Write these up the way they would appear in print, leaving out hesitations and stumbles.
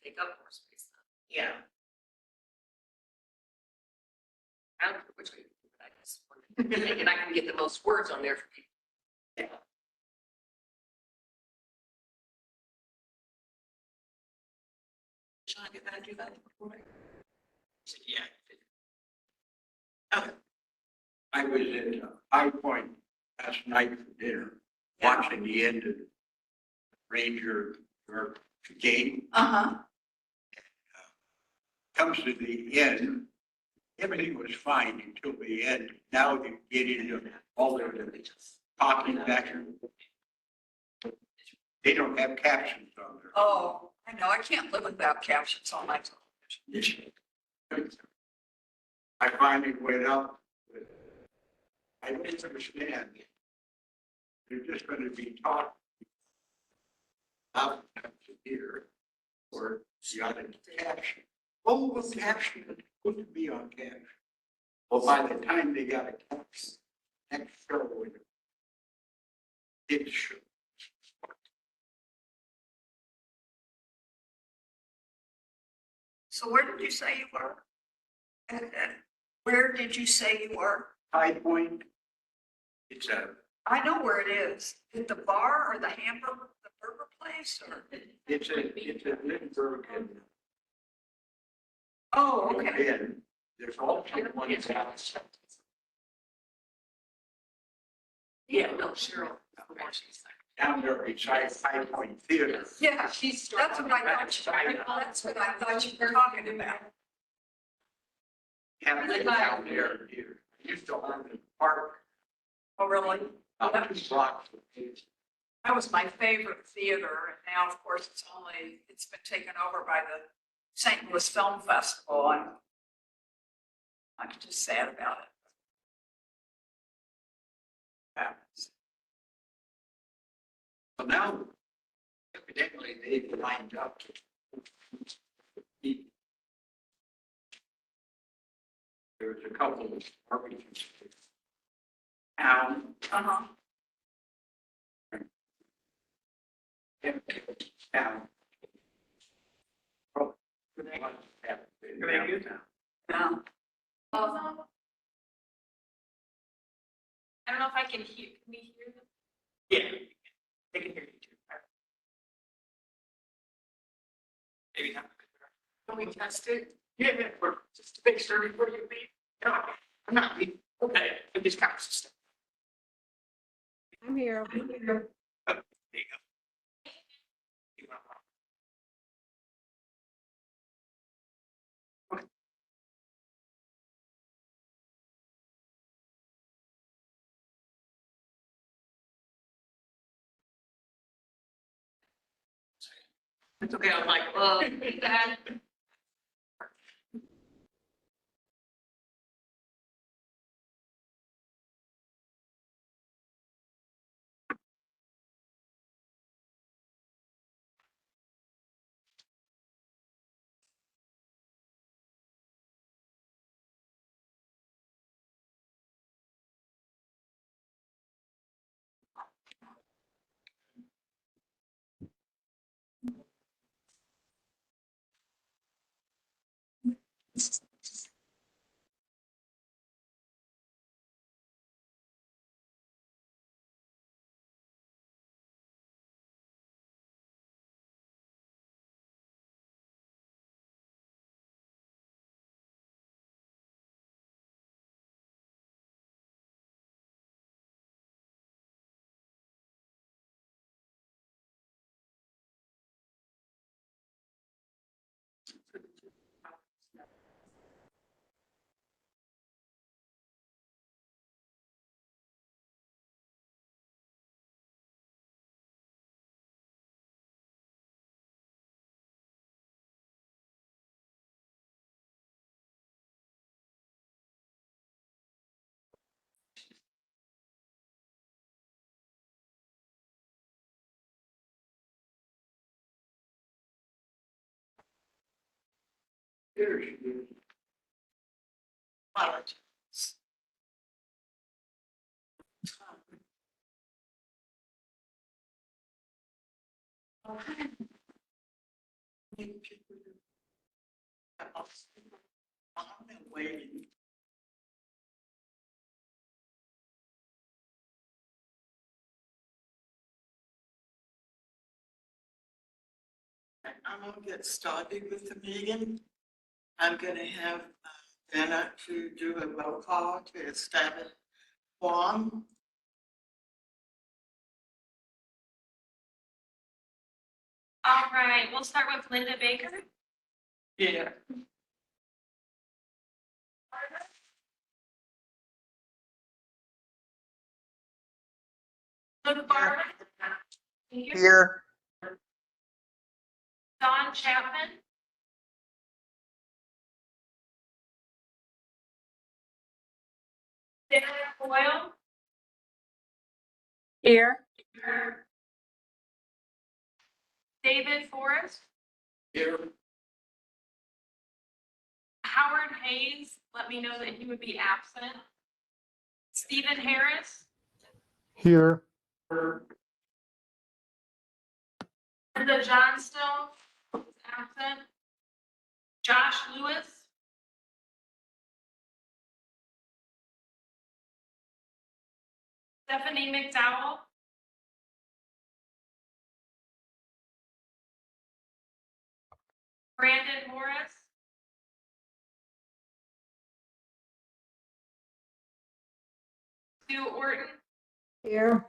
take up more space then. Yeah. I don't care which way, but I just, and I can get the most words on there for people. Yeah. Should I get that, do that? Yeah. Okay. I was in High Point last night for dinner, Yeah. watching the end of the Ranger or game. Uh-huh. Comes to the end, everything was fine until the end. Now you get into all the talking back. They don't have captions on there. Oh, I know, I can't live without captions on my television. I finally went up. I didn't understand. They're just going to be taught how to hear or the other caption. Oh, well, caption, it couldn't be on caption. Well, by the time they got a caption, next show would it show. So where did you say you were? Where did you say you were? High Point, it's I know where it is. At the bar or the hamburger, the burger place or? it's a Lindbergh and Oh, okay. then there's also one Yeah, no, Cheryl. down there beside High Point Theater. Yeah, that's what I thought you were talking about. Have it down there here. Used to own the park. Oh, really? About 2 blocks. That was my favorite theater, and now, of course, it's been taken over by the St. Louis Film Festival, and I'm just sad about it. Yeah. So now, evidently, they've lined up. There's a couple of barbecues. Town. Uh-huh. Town. Oh, Yeah. I don't know if I can hear, can we hear them? Yeah. They can hear you too. Maybe not. Can we test it? Yeah, just to make sure before you leave. No, I'm not leaving. Okay, I'm just kind of system. I'm here. There you go. You want- It's okay, I'm like, that. There she is. think people do. I'm waiting. I'm gonna get started with the meeting. I'm gonna have Jenna to do a roll call to establish quorum. All right, we'll start with Linda Baker. Yeah. Luke Barber. Thank you. Here. Don Chapman. Sarah Boyle. Here. David Forrest. Here. Howard Hayes, let me know that he would be absent. Stephen Harris. Here. Linda Johnstone is absent. Josh Lewis. Stephanie McDowell. Brandon Morris. Sue Orton. Here.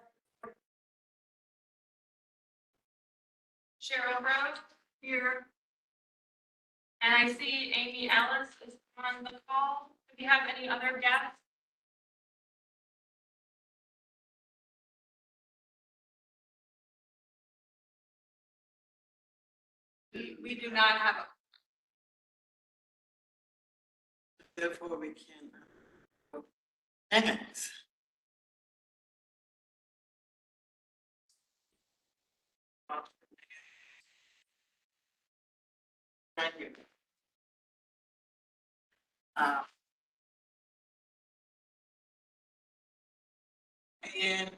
Cheryl Rose. Here. And I see Amy Ellis is on the call. Do you have any other guests? We do not have a. Therefore, we can. Minutes. Thank you. And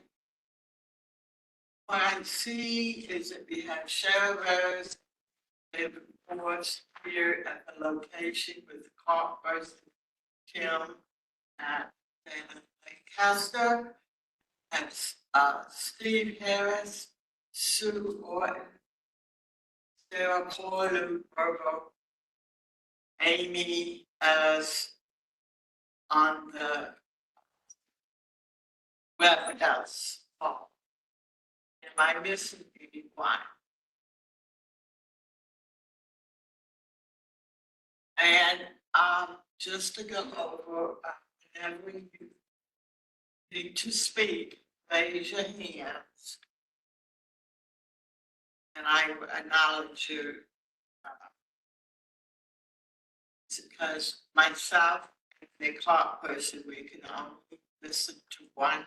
what I see is that we have Cheryl Rose and reports here at the location with the call person, Tim, and Lancaster, and Steve Harris, Sue Orton, Sarah Corley, Virgo, Amy as on the web with us. Oh. Am I missing anyone? And just to go over, whenever you need to speak, raise your hands. And I acknowledge you. Because myself and the clock person, we can only listen to one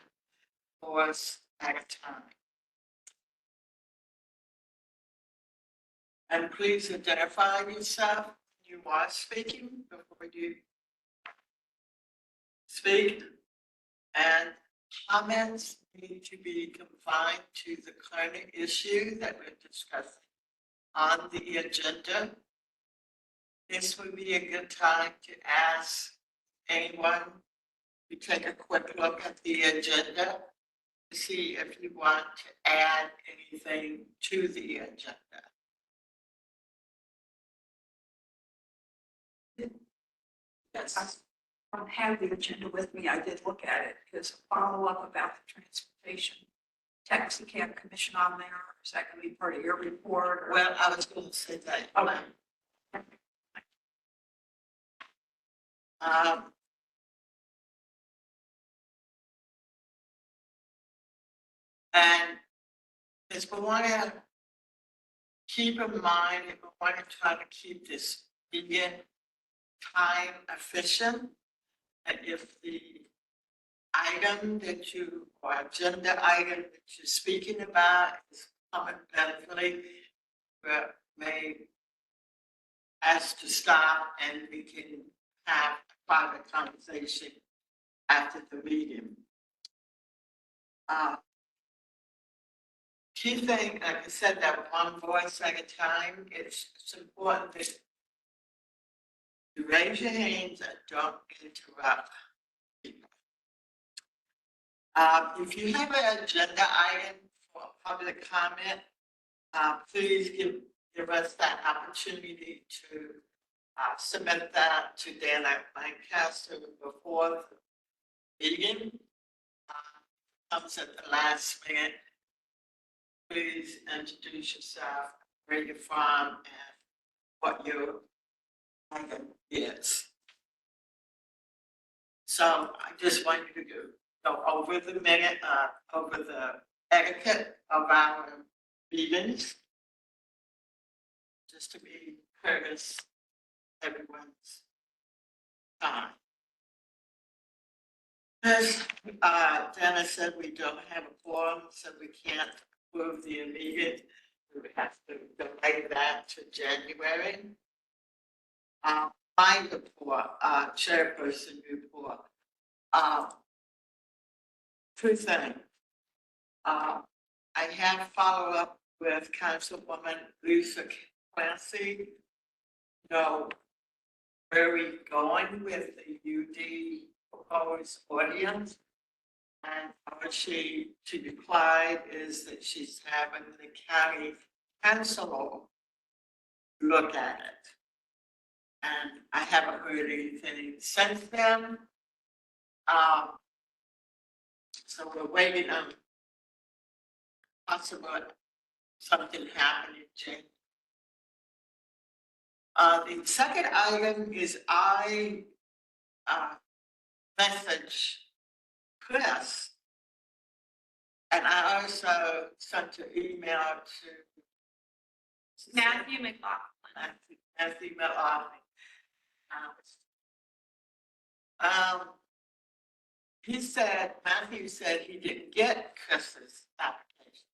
voice at a time. And please identify yourself when you are speaking before you speak. And comments need to be confined to the current issue that we're discussing on the agenda. This would be a good time to ask anyone to take a quick look at the agenda to see if you want to add anything to the agenda. Yes, I don't have the agenda with me. I did look at it. There's a follow-up about the transportation taxi cab commission on there. Is that going to be part of your report? Or? Well, I was going to say that. Okay. And as we want to keep in mind, if we want to try to keep this meeting time efficient, and if the item that you, or agenda item that you're speaking about is coming benefitly, may ask to stop and we can have a private conversation after the meeting. key thing, like I said, that one voice at a time, it's important that you raise your hands and don't interrupt people. If you have an agenda item for public comment, please give us that opportunity to submit that to Dan at Lancaster before the meeting. Comes at the last minute. Please introduce yourself, where you're from, and what your item is. So I just want you to go over the minute, over the etiquette of our meetings, just to be courteous to everyone's time. As Dennis said, we don't have a quorum, so we can't approve the immediate. We would have to delay that to January. My report, chairperson report. Two things. I have followed up with Councilwoman Lisa Clancy. Know where we going with the UD proposed audience. And what she replied is that she's having the county council look at it. And I haven't heard anything since then. So we're waiting on possible something happening, Jane. The second item is I message Chris, and I also sent an email to Matthew McLaughlin. Matthew McLaughlin. Matthew said he didn't get Chris's application.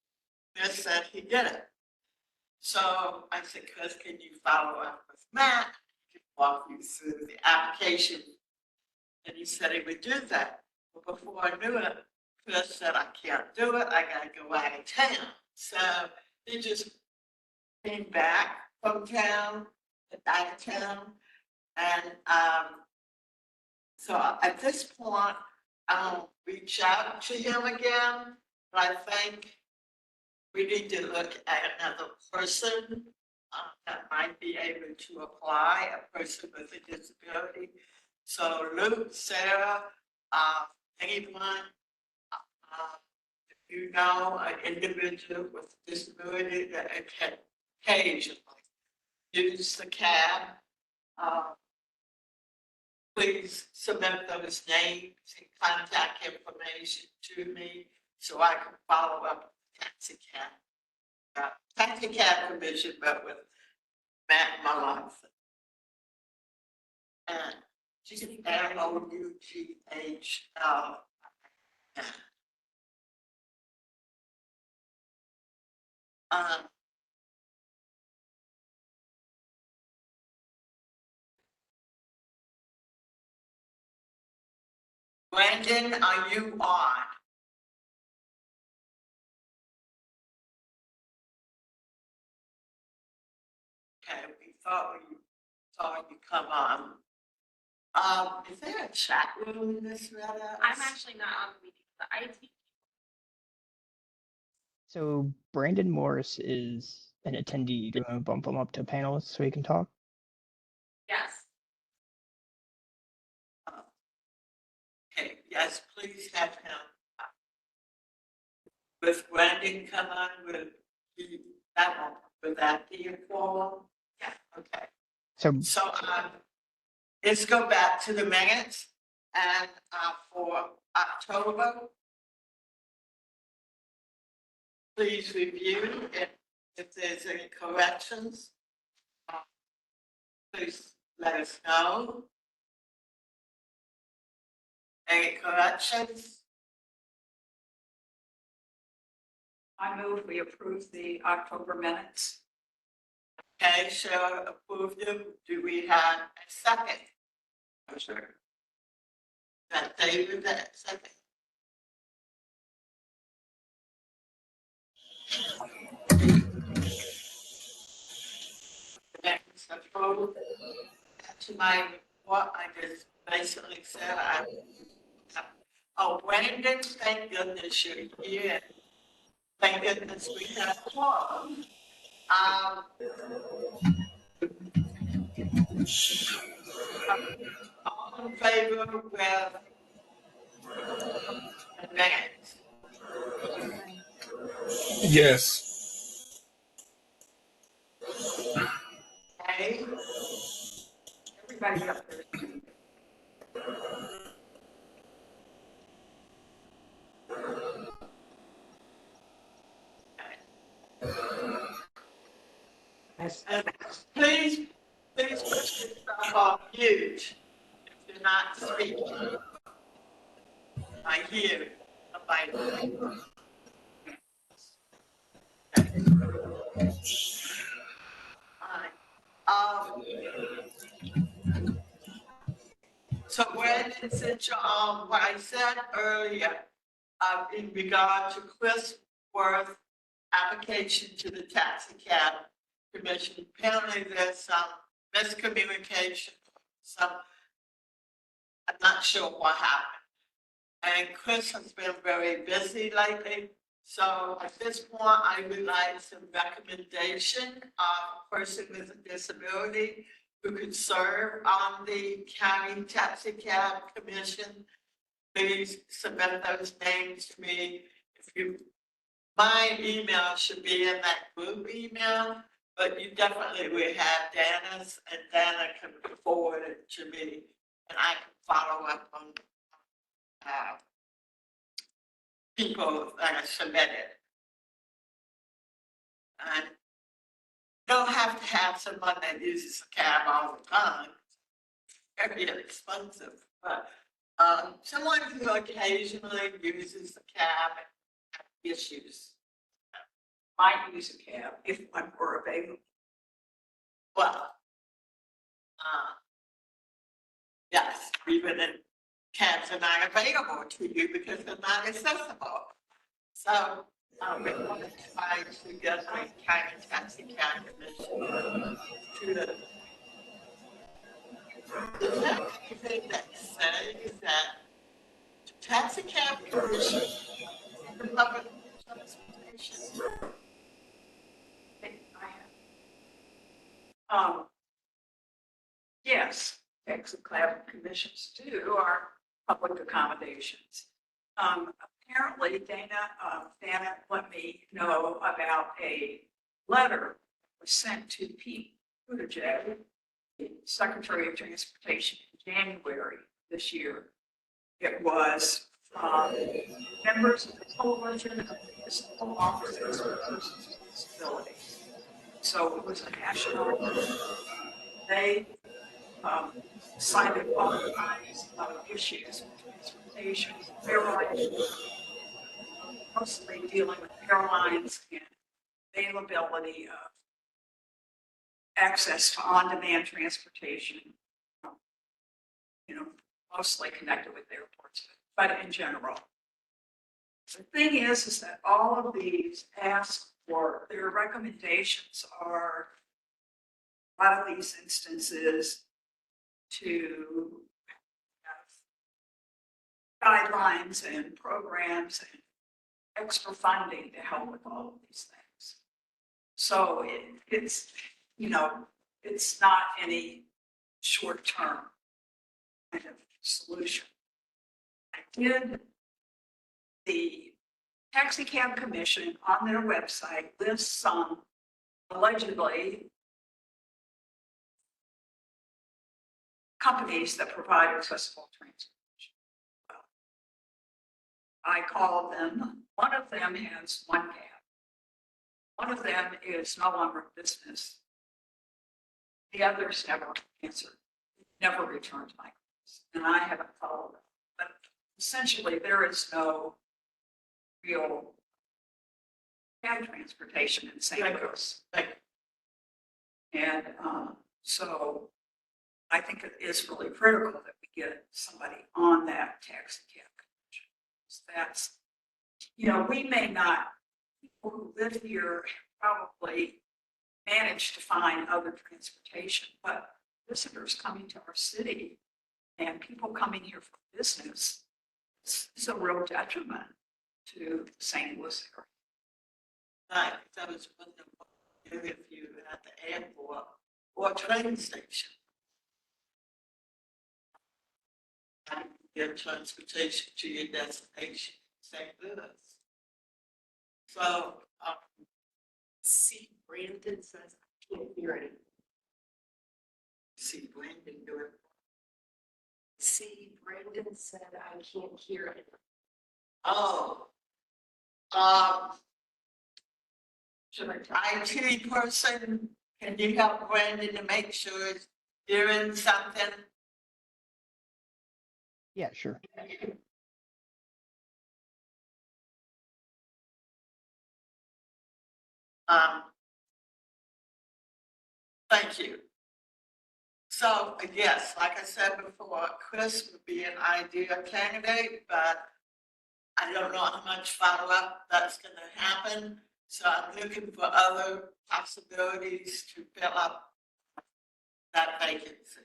Chris said he did it. So I said, Chris, can you follow up with Matt? He can walk you through the application. And he said he would do that. But before I knew it, Chris said, I can't do it. I got to go out of town. So he just came back from town, out of town. And so at this point, I'll reach out to him again. But I think we need to look at another person that might be able to apply, a person with a disability. So Luke, Sarah, anyone, if you know an individual with a disability that can occasionally use the cab, please submit those names and contact information to me so I can follow up with taxi cab commission, but with Matt Mullins. And she's MOUGHL. Brandon, are you on? Okay, we thought you come on. Is there a chat room in this, Retta? I'm actually not on the meeting, the IT. So Brandon Morris is an attendee. Do you want to bump him up to panelist so he can talk? Yes. Okay, yes, please have him. With Brandon come on, would that be a quorum? Yeah. Okay. So So, let's go back to the minutes and, for October. Please review if there's any corrections. Please let us know. Any corrections? I move we approve the October minutes. Okay, so approved them. Do we have a second? Sure. That David, that second? Next, approval to my, what I just basically said, oh, Brandon, thank goodness you're here. Thank goodness we have one. All in favor with advance? Yes. Okay, Everybody up there. and please put yourself on mute if you're not speaking. I hear somebody. Alright, so when it's in, what I said earlier, in regard to Chris Worth application to the taxi cab commission, apparently there's some miscommunication, some, I'm not sure what happened. And Chris has been very busy lately, so at this point, I would like some recommendation of a person with a disability who could serve on the county taxi cab commission. Please submit those names to me. If you, my email should be in that group email, but you definitely will have Dana's, and Dana can forward it to me, and I can follow up on people that are submitted. And don't have to have someone that uses a cab all the time. Very expensive, but someone who occasionally uses the cab and have issues. Might use a cab if one were available. Well, yes, even if cabs are not available to you because they're not accessible. So, we want to try to get a kind of taxi cab commission to the next thing that says that taxi cab commission, the public transportation. I have. Yes, taxi cab commissions do are public accommodations. Apparently Dana let me know about a letter was sent to Pete Buttigieg, the Secretary of Transportation, in January this year. It was members of the Coalition of Municipal Offices for Persons with Disabilities. So it was a national, they cited all kinds of issues with transportation, airlines, mostly dealing with airlines and availability of access to on-demand transportation, mostly connected with airports, but in general. The thing is that all of these ask for, their recommendations are, a lot of these instances, to have guidelines and programs and extra funding to help with all of these things. So it's not any short-term kind of solution. The Taxi Cab Commission on their website lists some allegedly companies that provide accessible transportation. Well, I called them. One of them has one cab. One of them is no longer in business. The others never answered, never returned my calls, and I haven't followed them. But essentially, there is no real cab transportation in St. Louis. And so I think it is really critical that we get somebody on that taxi cab commission. That's, we may not people who live here probably manage to find other transportation, but visitors coming to our city and people coming here for business is a real detriment to the St. Louis area. Right, that was wondering what to do if you at the airport or train station. And get transportation to your destination, St. Louis. So, See, Brandon says I can't hear it. see Brandon do it. See, Brandon said I can't hear it. Oh. Should IT person, can you help Brandon to make sure it's doing something? Yeah, sure. Thank you. So, yes, like I said before, Chris would be an ideal candidate, but I don't know how much follow-up that's gonna happen. So I'm looking for other possibilities to fill up that vacancy.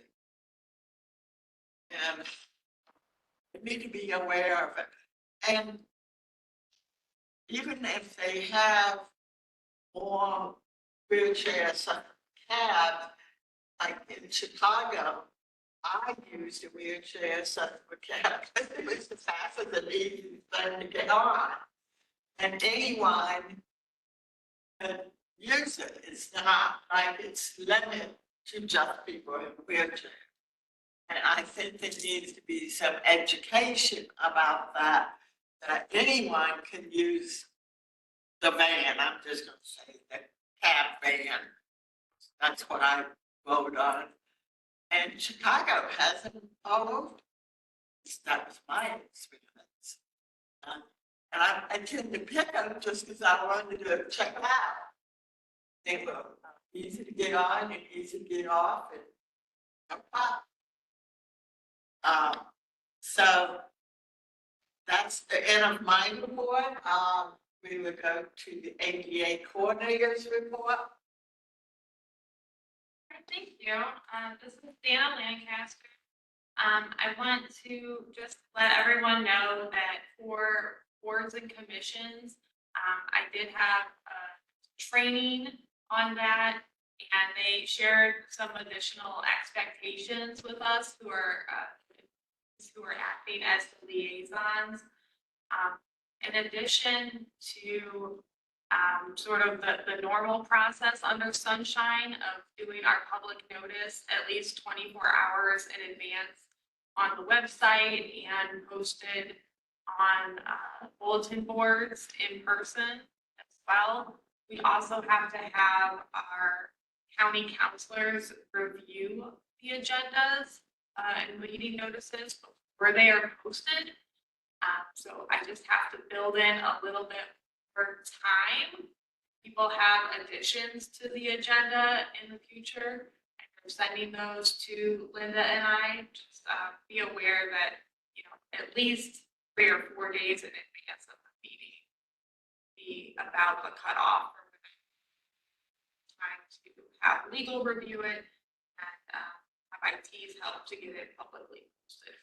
And we need to be aware of it. And even if they have more wheelchairs, cab, like in Chicago, I used a wheelchair set for cab. It was the fastest and easiest thing to get on. And anyone can use it. It's not like it's limited to just people in wheelchairs. And I think there needs to be some education about that, that anyone can use the van. I'm just gonna say the cab van. That's what I voted on. And Chicago has them all over. That was my experience. And I tend to pick them just because I wanted to check them out. They were easy to get on and easy to get off and no problem. So that's the end of my report. We would go to the ADA coordinators report. Thank you. This is Dana Lancaster. I want to just let everyone know that for boards and commissions, I did have training on that, and they shared some additional expectations with us who are acting as the liaisons. In addition to sort of the normal process under Sunshine of doing our public notice at least 24 hours in advance on the website and posted on bulletin boards in person as well. We also have to have our county counselors review the agendas and meeting notices before they are posted. So I just have to build in a little bit more time. People have additions to the agenda in the future. I'm sending those to Linda and I. Just be aware that, at least 3 or 4 days in advance of the meeting, be about the cutoff. Trying to have legal review it and have IT's help to get it publicly posted.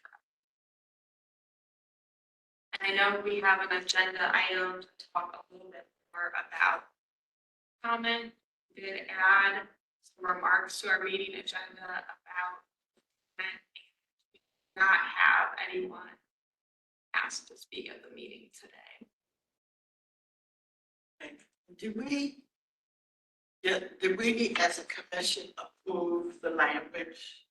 And I know we have an agenda item to talk a little bit more about comment. We did add some remarks to our meeting agenda about that. We did not have anyone asked to speak at the meeting today. Did we as a commission approve the language?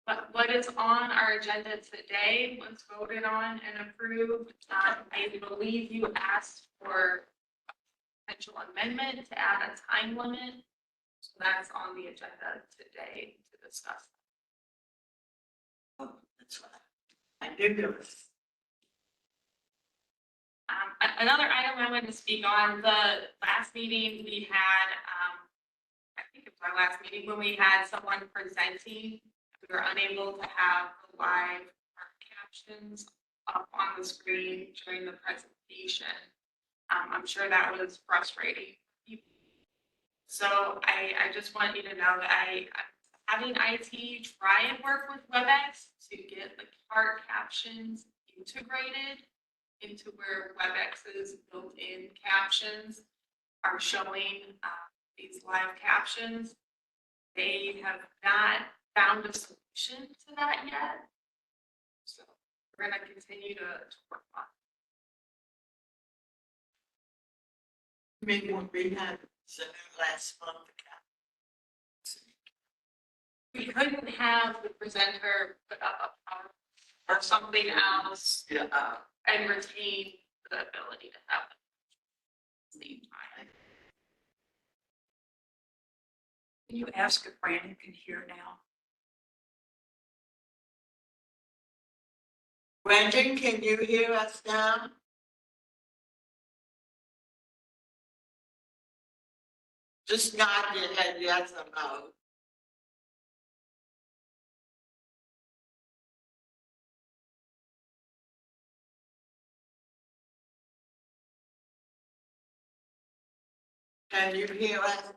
But what is on our agenda today was voted on and approved. I believe you asked for a potential amendment to add a time limit. So that's on the agenda today to discuss. Oh, that's right. I knew there was. Another item I wanted to speak on, the last meeting we had, I think it was our last meeting when we had someone presenting. We were unable to have the live captions up on the screen during the presentation. communication. I'm sure that was frustrating. So I just want you to know that I'm having IT try and work with WebEx to get the cart captions integrated into where WebEx's built-in captions are showing these live captions. They have not found a solution to that yet. So we're going to continue to work on it. Maybe when we had Zoom last month. We couldn't have the presenter put up a power or something else Yeah. and retain the ability to have it at the same time. Can you ask if Brandon can hear now? Brandon, can you hear us now? Just nod your head yes or no. Can you hear us?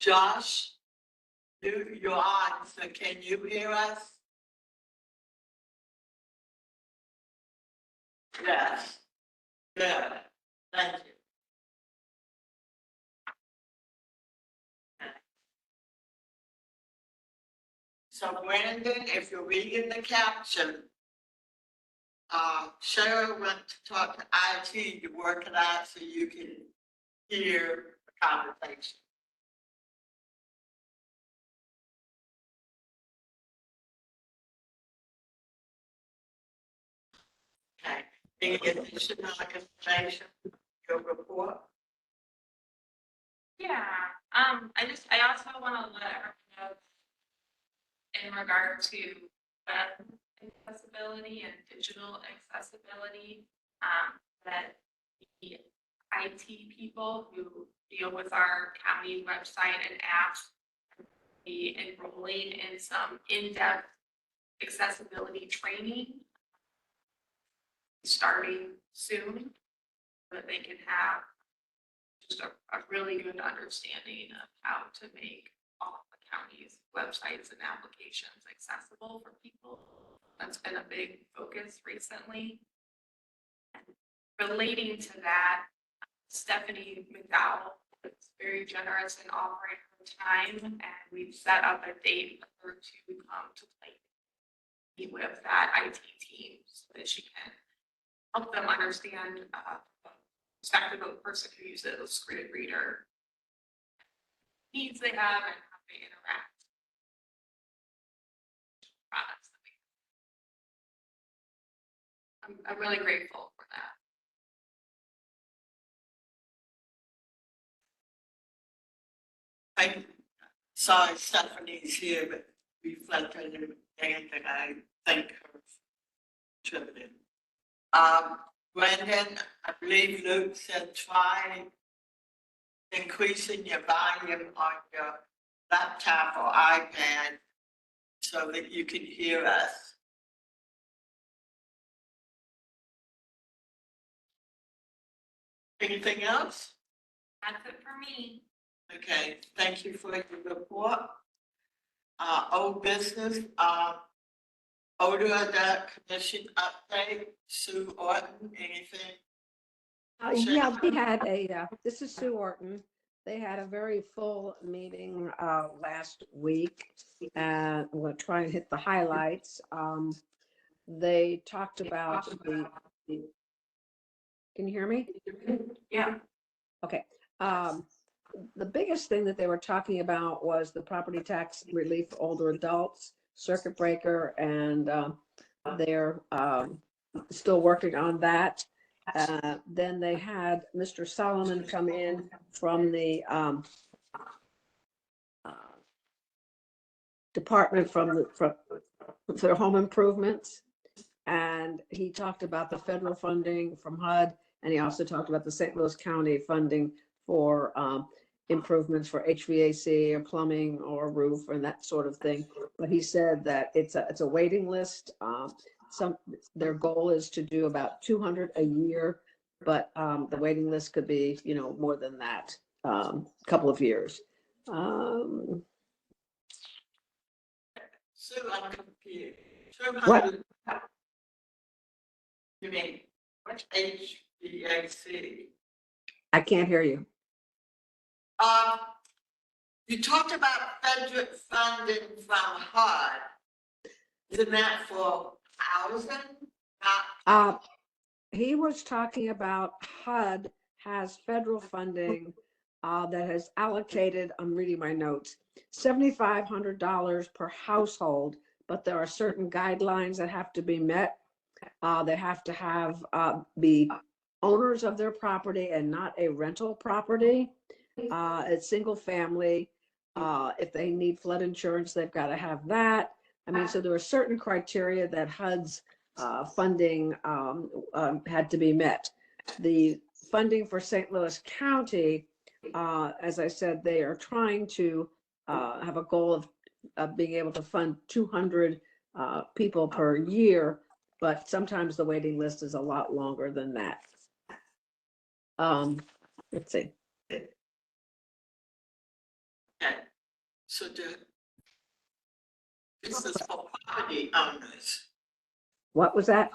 Josh, you're on, so can you hear us? Yes. Good. Thank you. So Brandon, if you're reading the caption, Cheryl went to talk to IT to work it out so you can hear the conversation. Okay, any additional information, your report? Yeah, I also want to let everyone know in regard to web accessibility and digital accessibility, that the IT people who deal with our county website and apps be enrolling in some in-depth accessibility training starting soon, so that they can have just a really good understanding of how to make all the county's websites and applications accessible for people. That's been a big focus recently. And relating to that, Stephanie McDowell is very generous in offering her time, and we've set up a date for her to come to play with that IT team so that she can help them understand perspective of a person who uses a screen reader, needs they have, and how they interact. Products that I'm really grateful for that. I'm sorry Stephanie's here, but reflecting anything I thank her for contributing. Brandon, I believe Luke said try increasing your volume on your laptop or iPad so that you can hear us. Anything else? That's it for me. Okay, thank you for your report. Old business, ODA commission update, Sue Orton, anything? Yeah, they had this is Sue Orton. They had a very full meeting last week, and we'll try and hit the highlights. They talked about can you hear me? Yeah. Okay. The biggest thing that they were talking about was the property tax relief for older adults, circuit breaker, and they're still working on that. Then they had Mr. Solomon come in from the department for home improvements. And he talked about the federal funding from HUD, and he also talked about the St. Louis County funding for improvements for HVAC or plumbing or roof and that sort of thing. But he said that it's a waiting list. Their goal is to do about 200 a year, but the waiting list could be, more than that, couple of years. So I'm confused. What? 200. You mean, what's HVAC? I can't hear you. You talked about federal funding from HUD. Isn't that for housing? He was talking about HUD has federal funding that has allocated, I'm reading my notes, $7,500 per household, but there are certain guidelines that have to be met. They have to be owners of their property and not a rental property. It's single family. If they need flood insurance, they've got to have that. I mean, so there are certain criteria that HUD's funding had to be met. The funding for St. Louis County, as I said, they are trying to have a goal of being able to fund 200 people per year, but sometimes the waiting list is a lot longer than that. Let's see. Okay. So this is for property owners. What was that?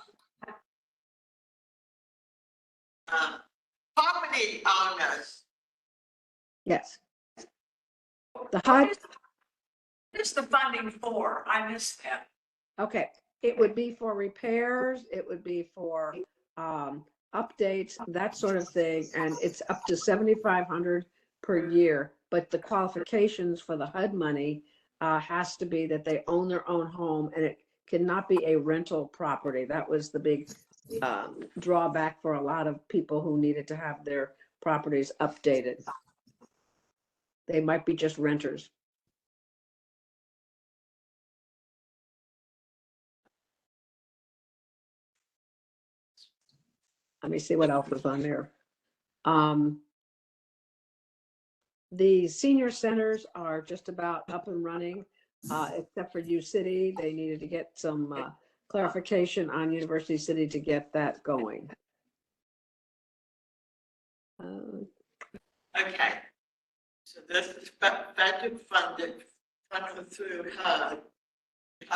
Property owners. Yes. The HUD. What is the funding for? I missed that. Okay, it would be for repairs, it would be for updates, that sort of thing, and it's up to 7,500 per year. But the qualifications for the HUD money has to be that they own their own home and it cannot be a rental property. That was the big drawback for a lot of people who needed to have their properties updated. They might be just renters. Let me see what else was on there. The senior centers are just about up and running, except for U City. They needed to get some clarification on University City to get that going. Okay. So this is federal funded through HUD.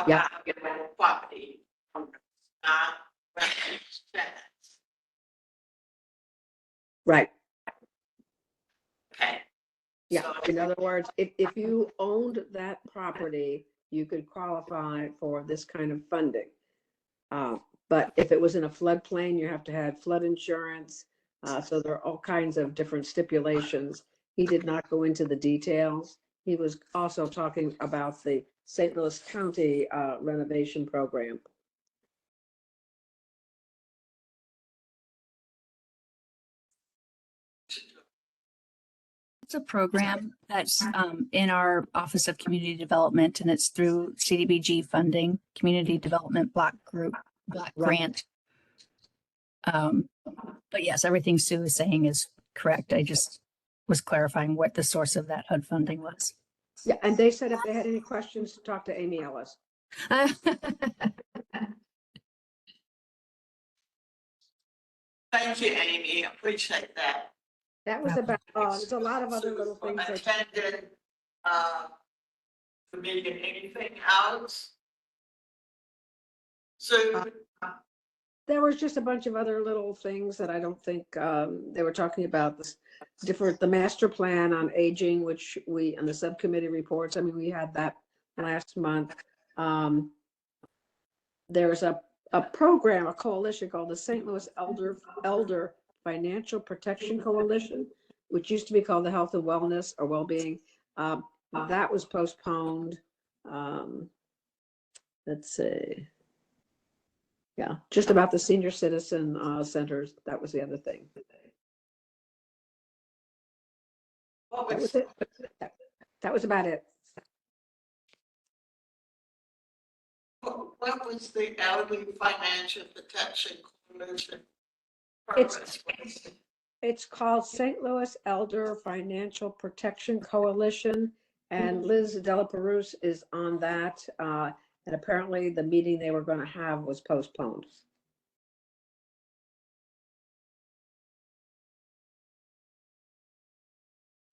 Yeah. About property owners, not tenants. Right. Okay. Yeah. So- In other words, if you owned that property, you could qualify for this kind of funding. But if it was in a floodplain, you have to have flood insurance. So there are all kinds of different stipulations. He did not go into the details. He was also talking about the St. Louis County renovation program. It's a program that's in our Office of Community Development, and it's through CDBG funding, Community Development Block Grant. But yes, everything Sue is saying is correct. I just was clarifying what the source of that HUD funding was. Yeah, and they said if they had any questions, to talk to Amy Ellis. Thank you, Amy. Appreciate that. That was about, there's a lot of other little things. Attended the meeting. Anything else? So There was just a bunch of other little things that I don't think, they were talking about this the master plan on aging, which we, and the subcommittee reports, I mean, we had that last month. There's a program, a coalition called the St. Louis Elder Financial Protection Coalition, which used to be called the Health and Wellness or Wellbeing. That was postponed. Let's see. Yeah, just about the senior citizen centers. That was the other thing. That was it. That was about it. what was the Elderly Financial Protection Coalition? It's It's called St. Louis Elder Financial Protection Coalition, and Liz Delaperouse is on that. And apparently the meeting they were going to have was postponed.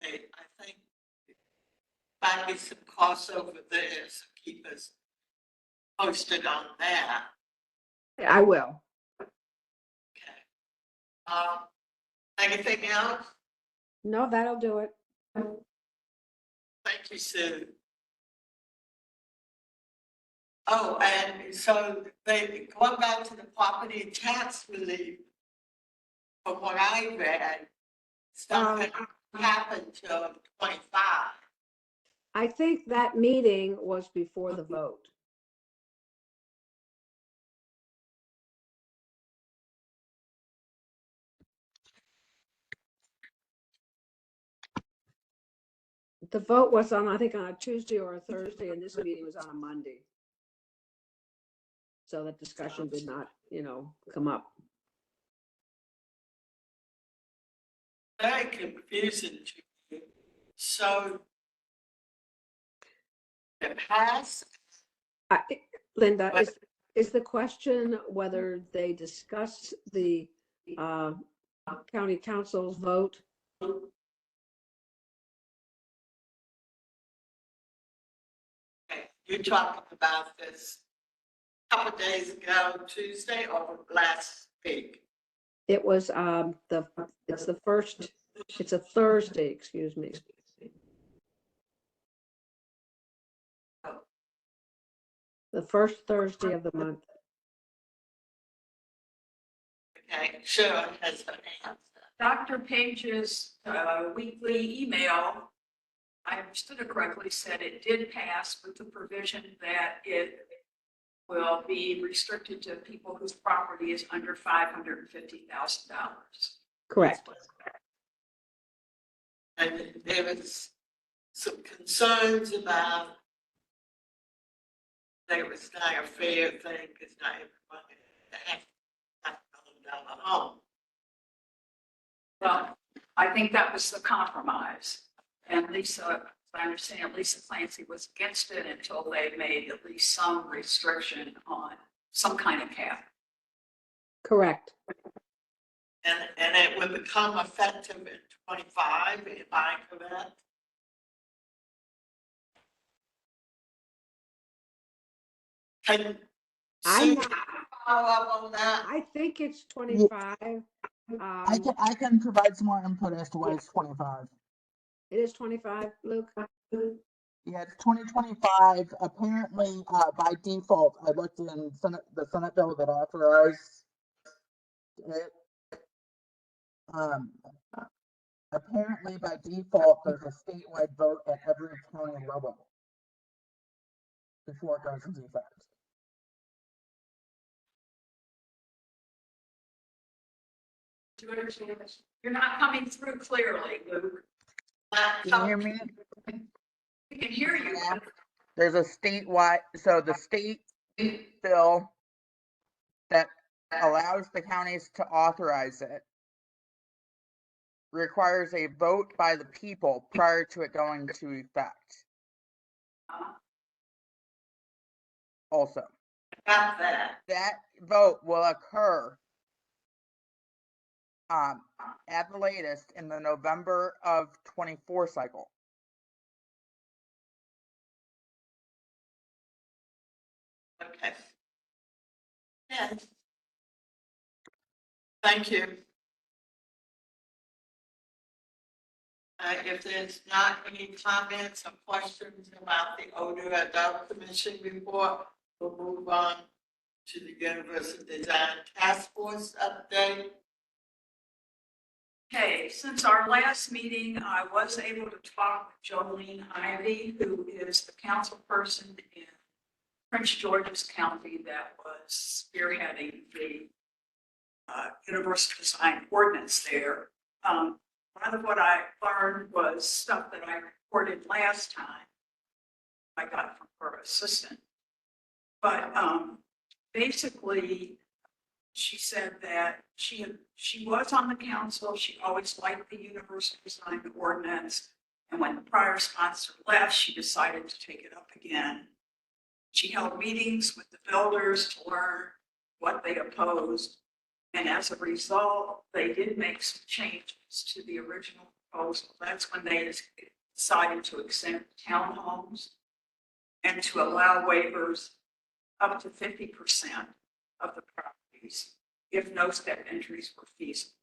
I think might be some crossover there, so keep us posted on that. I will. Okay. Anything else? No, that'll do it. Thank you, Sue. Oh, and so going back to the property tax relief, from what I read, stuff that happened till 25. I think that meeting was before the vote. The vote was on, I think, on a Tuesday or a Thursday, and this meeting was on a Monday. So that discussion did not, come up. Very confusing to me. So it passed. Linda, is the question whether they discussed the county council's vote? Okay, you talked about this a couple days ago, Tuesday or last week? It was it's a Thursday, excuse me. The first Thursday of the month. Okay, sure, has an answer. Dr. Page's weekly email, I understood it correctly, said it did pass with the provision that it will be restricted to people whose property is under $550,000. Correct. And there was some concerns about that it was not a fair thing because not everybody has down the home. Well, I think that was the compromise. And Lisa, as I understand it, Lisa Clancy was against it until they made at least some restriction on some kind of cap. Correct. And it would become effective in 25, if I correct? Can I'm Sue not, follow up on that? I think it's 25. I can provide some more input as to why it's 25. It is 25, Luke. Yeah, it's 2025. Apparently, by default, I looked in the Senate bill that authorized it. Apparently, by default, there's a statewide vote at every county level before it goes into effect. Do you understand this? You're not coming through clearly, Luke. Can you hear me? We can hear you. Yeah. There's a statewide, so the state bill that allows the counties to authorize it requires a vote by the people prior to it going into effect. Also, Got that. that vote will occur at the latest in the November of 24 cycle. Okay. Yeah. Thank you. If there's not any comments or questions about the Older Adult Commission report, we'll move on to the Universal Design Task Force update. Okay, since our last meeting, I was able to talk with Jolene Ivy, who is the council person in Prince George's County that was spearheading the universal design ordinance there. Part of what I learned was stuff that I reported last time I got from her assistant. But basically, She said that she was on the council. She always liked the universal design ordinance. And when the prior sponsor left, she decided to take it up again. She held meetings with the builders to learn what they opposed. And as a result, they did make some changes to the original proposal. That's when they decided to exempt townhomes and to allow waivers up to 50% of the properties if no step entries were feasible.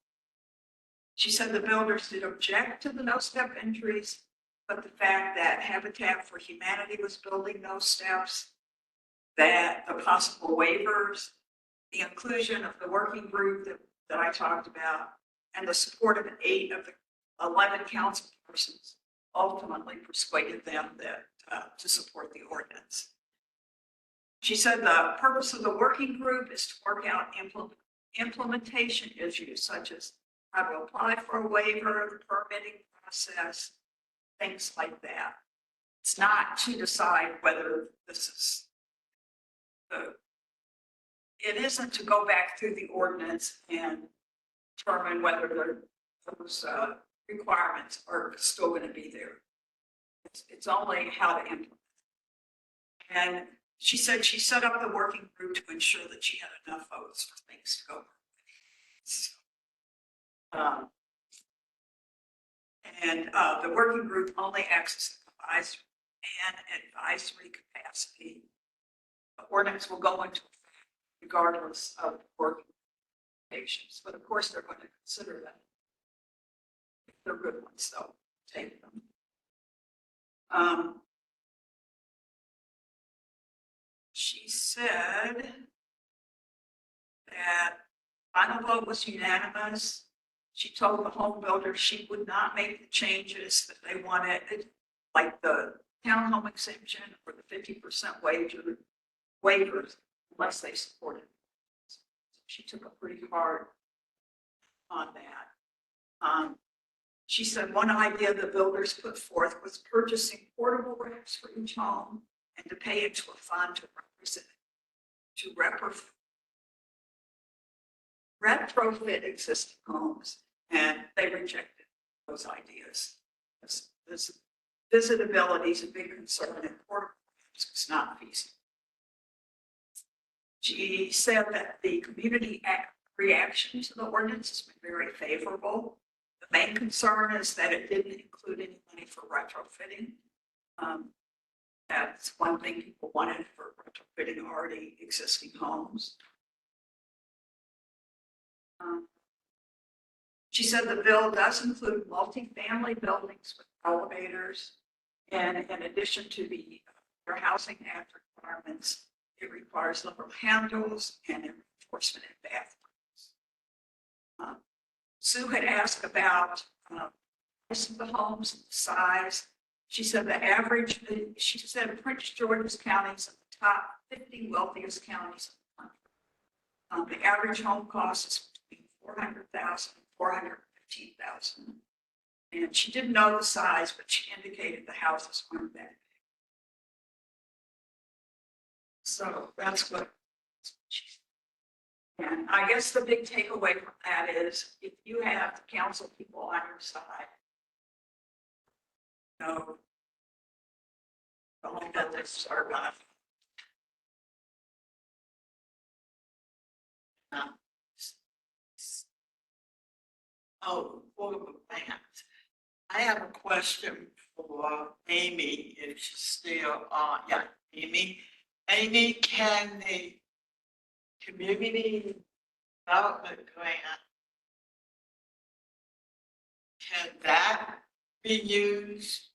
She said the builders did object to the no step entries, but the fact that Habitat for Humanity was building no steps, that the possible waivers, the inclusion of the working group that I talked about, and the support of 8 of the 11 council persons ultimately persuaded them that to support the ordinance. She said the purpose of the working group is to work out implementation issues such as how to apply for a waiver, the permitting process, things like that. It's not to decide whether this is it isn't to go back through the ordinance and determine whether those requirements are still going to be there. It's only how to implement. And she said she set up the working group to ensure that she had enough votes for things to go. The working group only acts as advisory capacity. The ordinance will go into effect regardless of working patients, but of course they're going to consider them. If they're good ones, they'll take them. She said that final vote was unanimous. She told the home builder she would not make the changes that they wanted, like the townhome exemption or the 50% waivers, unless they supported it. She took a pretty hard on that. She said one idea the builders put forth was purchasing portable racks for each home and to pay into a fund to retrofit existing homes, and they rejected those ideas. This visitability is a big concern, and portable racks was not feasible. She said that the community reaction to the ordinance has been very favorable. The main concern is that it didn't include any money for retrofitting. That's one thing people wanted for retrofitting already existing homes. She said the bill does include multifamily buildings with elevators, and in addition to the Fair Housing Act requirements, it requires liberal handles and enforcement in bathrooms. Sue had asked about the price of the homes and the size. She said she said Prince George's County is in the top 50 wealthiest counties in the country. The average home cost is between $400,000 and $415,000. And she didn't know the size, but she indicated the houses weren't that big. So that's what she said. And I guess the big takeaway from that is if you have the council people on your side, don't let this start off. Oh, I have a question for Amy, if she's still on. Yeah, Amy. Amy, can the community development grant, can that be used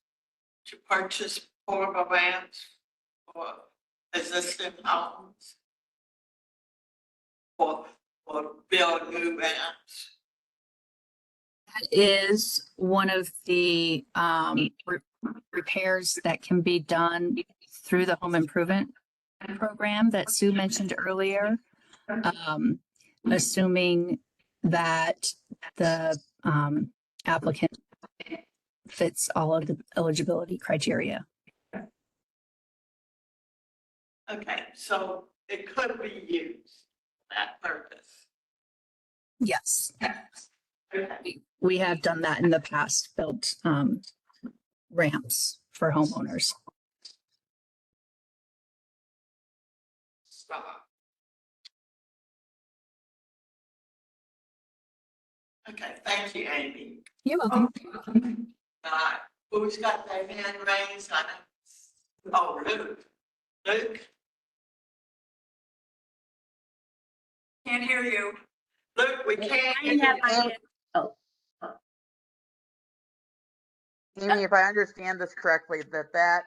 to purchase portable ramps for existing homes? Or build new ramps? That is one of the repairs that can be done through the home improvement program that Sue mentioned earlier, assuming that the applicant fits all of the eligibility criteria. Okay, so it could be used for that purpose. Yes, Okay. we have done that in the past, built ramps for homeowners. Okay, thank you, Amy. You're welcome. Who's got their hand raised? I know. Oh, Luke. Luke? Can't hear you. Luke, we can't hear you. Amy, if I understand this correctly, that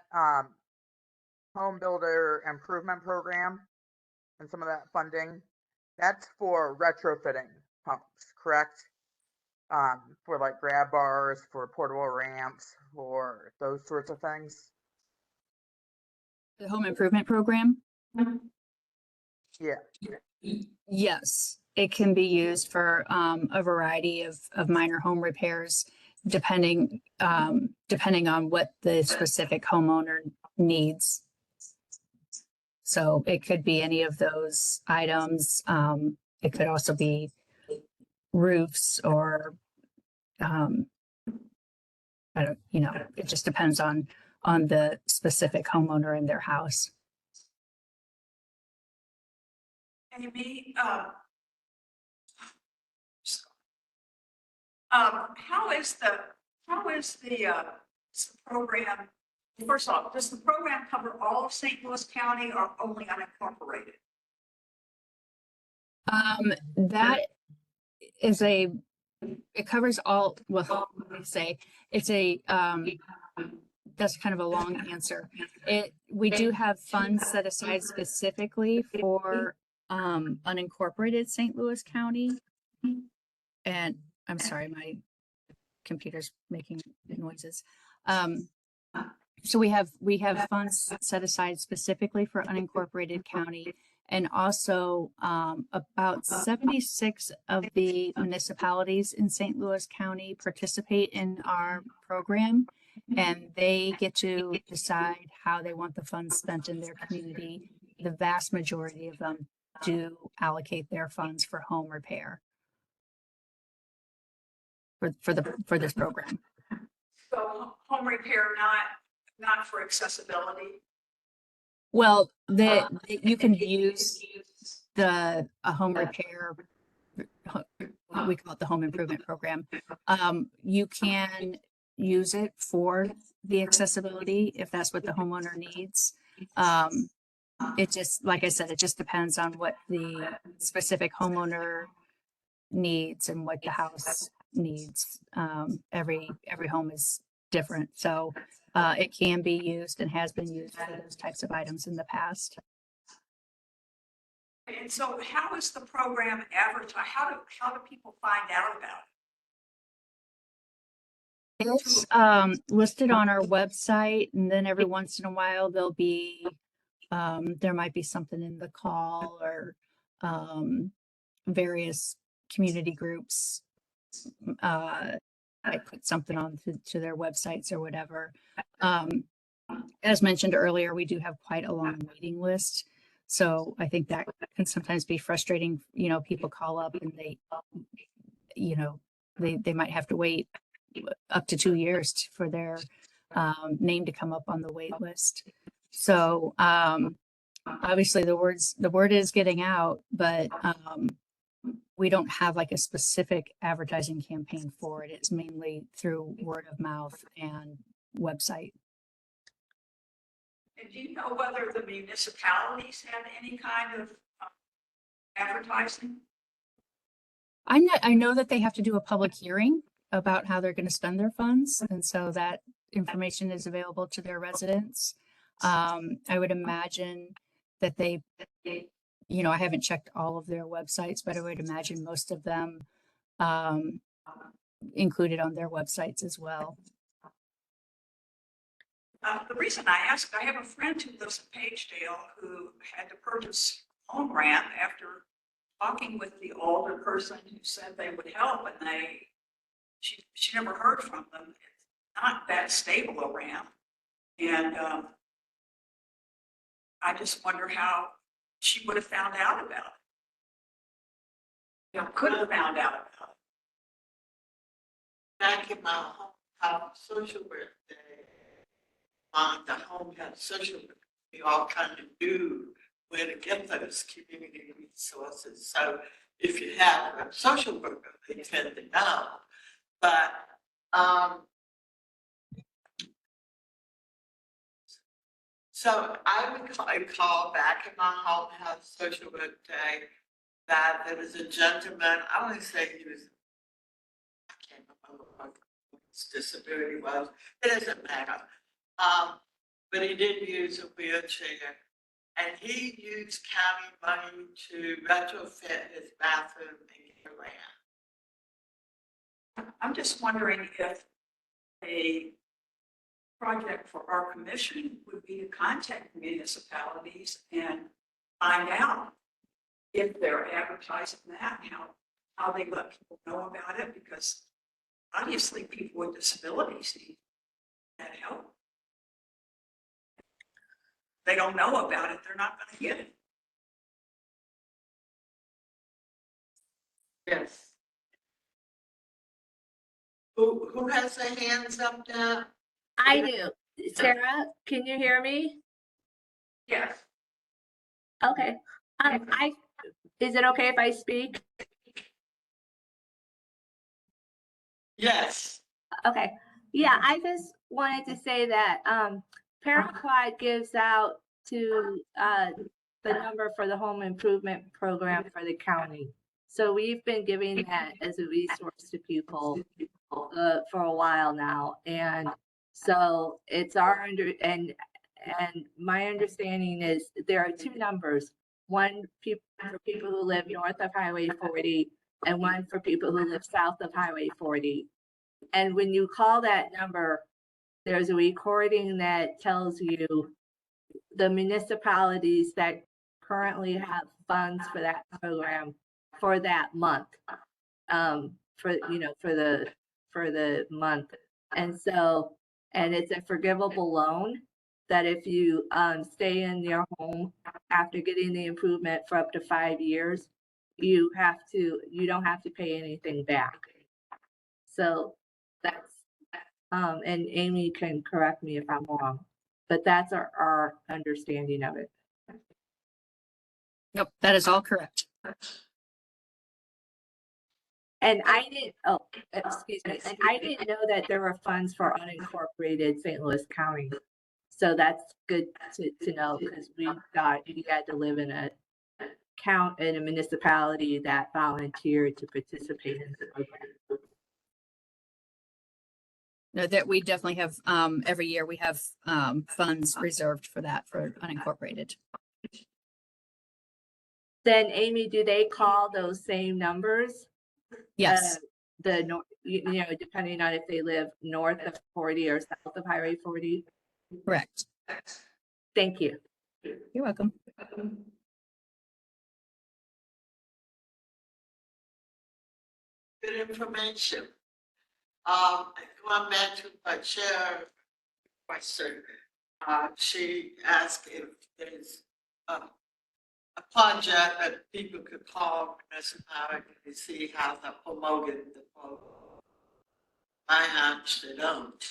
home builder improvement program and some of that funding, that's for retrofitting homes, correct? For like grab bars, for portable ramps, for those sorts of things. The home improvement program? Yeah. Yes, it can be used for a variety of minor home repairs, depending on what the specific homeowner needs. So it could be any of those items. It could also be roofs or I don't, it just depends on the specific homeowner and their house. Amy, how is the program, first off, does the program cover all of St. Louis County or only unincorporated? That is it covers all, well, let me say, it's that's kind of a long answer. We do have funds set aside specifically for unincorporated St. Louis County. And I'm sorry, my computer's making noises. So we have funds set aside specifically for unincorporated county, and also about 76 of the municipalities in St. Louis County participate in our program, and they get to decide how they want the funds spent in their community. The vast majority of them do allocate their funds for home repair for this program. So home repair, not for accessibility? Well, you can use a home repair, we call it the home improvement program. You can use it for the accessibility if that's what the homeowner needs. It just, like I said, it just depends on what the specific homeowner needs and what the house needs. Every home is different. So it can be used and has been used for those types of items in the past. And so how is the program advertised? How do people find out about it? It's listed on our website, and then every once in a while there'll be there might be something in the call or various community groups I put something on to their websites or whatever. As mentioned earlier, we do have quite a long waiting list. So I think that can sometimes be frustrating. People call up and they might have to wait up to 2 years for their name to come up on the wait list. So obviously the word is getting out, but we don't have like a specific advertising campaign for it. It's mainly through word of mouth and website. And do you know whether the municipalities have any kind of advertising? I know that they have to do a public hearing about how they're going to spend their funds. And so that information is available to their residents. I would imagine that I haven't checked all of their websites, but I would imagine most of them included on their websites as well. The reason I ask, I have a friend who lives in Pagedale who had to purchase home ramp after talking with the older person who said they would help, and she never heard from them. It's not that stable a ramp, and I just wonder how she would have found out about could have found out about it. Back in my home social work day, the home health social work, we all kind of knew where to get those community resources. So if you have a social worker, they tend to know. But so I would call back in my home health social work day that there was a gentleman, I want to say he was, I can't remember what his disability was, it doesn't matter. But he did use a wheelchair, and he used county money to retrofit his bathroom in Caroline. I'm just wondering if a project for our commission would be to contact municipalities and find out if they're advertising that, how they let people know about it, because obviously people with disabilities need that help. They don't know about it, they're not gonna get it. Yes. Who has their hands up now? I do. Sarah, can you hear me? Yes. Okay. Is it okay if I speak? Yes. Okay. Yeah, I just wanted to say that Paraquat gives out to the number for the home improvement program for the county. So we've been giving that as a resource to people for a while now. And so it's our and my understanding is there are two numbers. One for people who live north of Highway 40 and one for people who live south of Highway 40. And when you call that number, there's a recording that tells you the municipalities that currently have funds for that program for that month. For the month. And so, and it's a forgivable loan that if you stay in your home after getting the improvement for up to 5 years, you don't have to pay anything back. So that's, and Amy can correct me if I'm wrong, but that's our understanding of it. Yep, that is all correct. And I didn't, oh, excuse me, and I didn't know that there were funds for unincorporated St. Louis County. So that's good to know, because we thought you had to live in a municipality that volunteered to participate in the program. No, that we definitely have, every year we have funds reserved for that, for unincorporated. Then Amy, do they call those same numbers? Yes. Depending on if they live north of 40 or south of Highway 40? Correct. Thank you. You're welcome. Good information. Going back to my chair question, she asked if there's a project that people could call municipality to see how the promoted the program. My hunch they don't.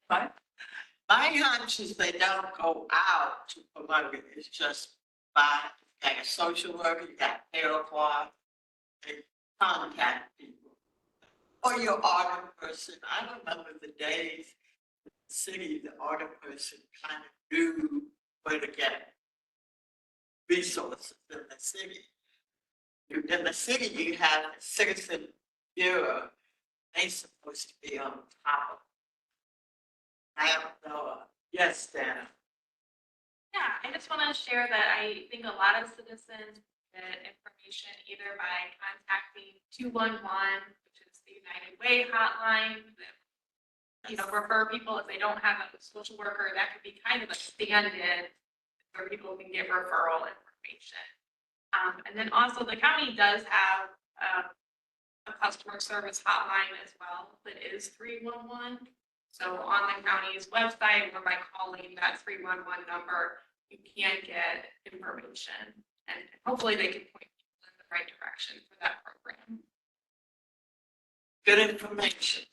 What? My hunch is they don't go out to promote it. It's just by a social worker, you got Paraquat, they contact people. Or your audit person. I remember the days in the city, the audit person kind of knew where to get resources in the city. In the city, you have a citizen bureau. They're supposed to be on top of it. I don't know. Yes, Dana. Yeah, I just want to share that I think a lot of citizens get information either by contacting 211, which is the United Way hotline, that, refer people if they don't have a social worker. That could be kind of a stand-in where people can get referral information. And then also the county does have a customer service hotline as well that is 311. So on the county's website or by calling that 311 number, you can get information, and hopefully they can point people in the right direction for that program. Good information.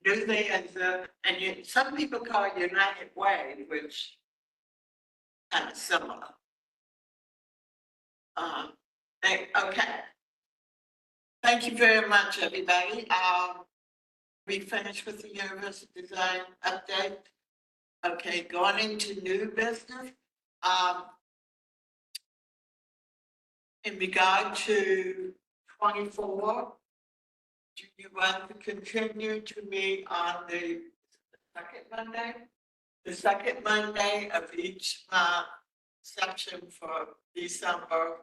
New thing is, and you, some people call it United Way, which kind of similar. Okay. Thank you very much, everybody. We finished with the universal design update. Okay, going into new business. In regard to 24, do you want to continue to meet on the second Monday? The second Monday of each month, section for December,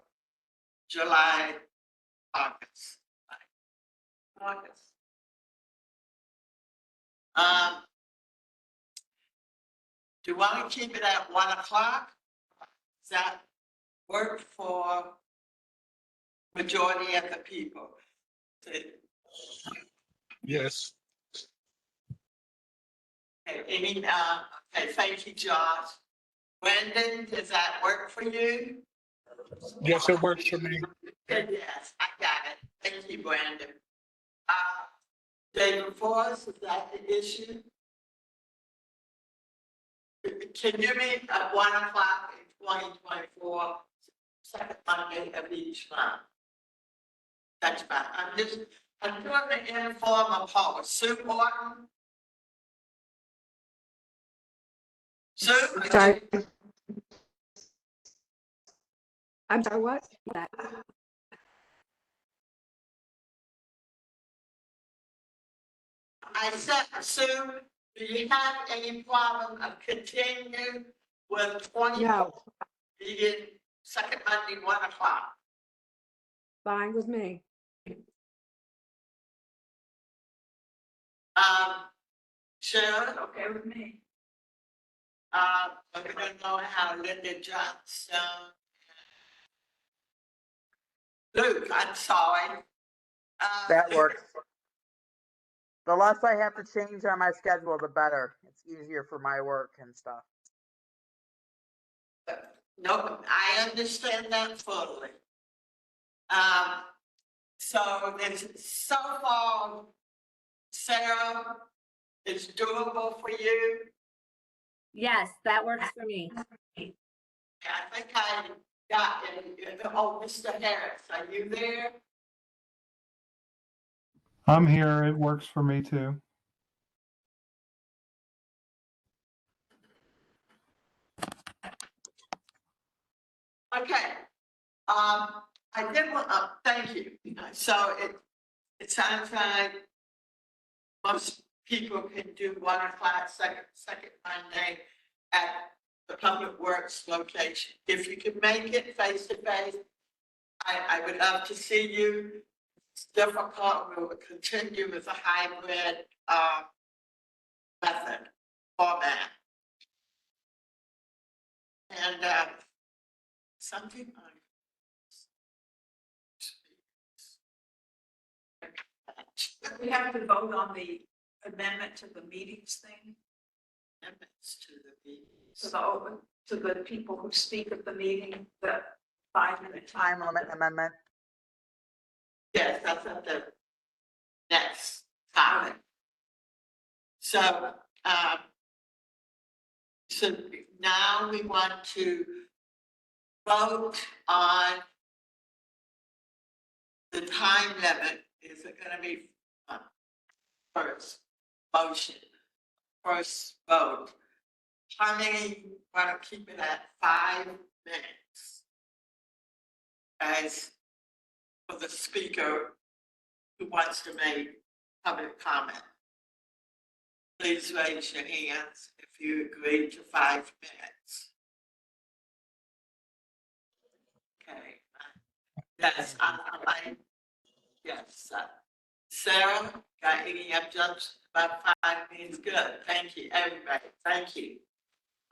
July, August. August. Do you want to keep it at 1 o'clock? Does that work for majority of the people? Yes. Okay, okay, thank you, Josh. Brandon, does that work for you? Yes, it works for me. Yes, I got it. Thank you, Brandon. David Forrest, is that the issue? Can you meet at 1 o'clock in 2024, second Monday of each month? That's fine. I'm doing the informal poll. Sue Morton? Sue? Sorry. I'm sorry, what? That. I said, Sue, do you have any problem of continuing with 20? No, Being second Monday, 1 o'clock? fine with me. Sharon? Okay with me. I don't know how Linda Johnson. Luke, I'm sorry. That works. The less I have to change on my schedule, the better. It's easier for my work and stuff. No, I understand that fully. So there's so far, Sarah, is doable for you. Yes, that works for me. I think I got it. Oh, Mr. Harris, are you there? I'm here. It works for me too. Okay. I did want, thank you. So it sounds like most people can do 1 o'clock second Monday at the Public Works location. If you can make it face to face, I would love to see you. It's difficult. We will continue with a hybrid method format. And something We have to vote on the amendment to the meetings thing, amendments to the meetings. to the people who speak at the meeting, the 5-minute Time limit amendment. Yes, that's at the next topic. So, so now we want to vote on the time limit. Is it going to be first motion, first vote? How many want to keep it at 5 minutes? As for the speaker who wants to make public comment. Please raise your hands if you agree to 5 minutes. Okay. Yes, yes. Sarah, got any objections about 5 minutes? Good. Thank you, everybody. Thank you.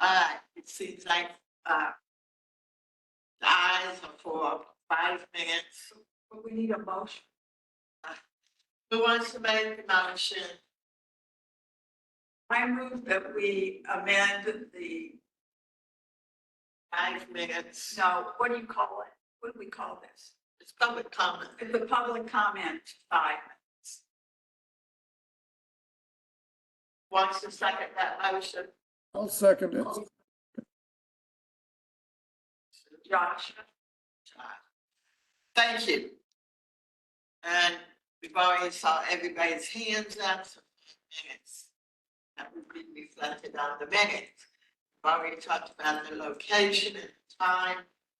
All right. It seems like the ayes are for 5 minutes. but we need a motion. Who wants to make the motion? I move that we amend the, 5 minutes. no, what do you call it? what do we call this? It's public comment. The public comment, 5 minutes. Wants to second that motion? I'll second it. Josh? Thank you. And we've already saw everybody's hands up, so minutes. That would be reflected on the minutes. We've already talked about the location and the time,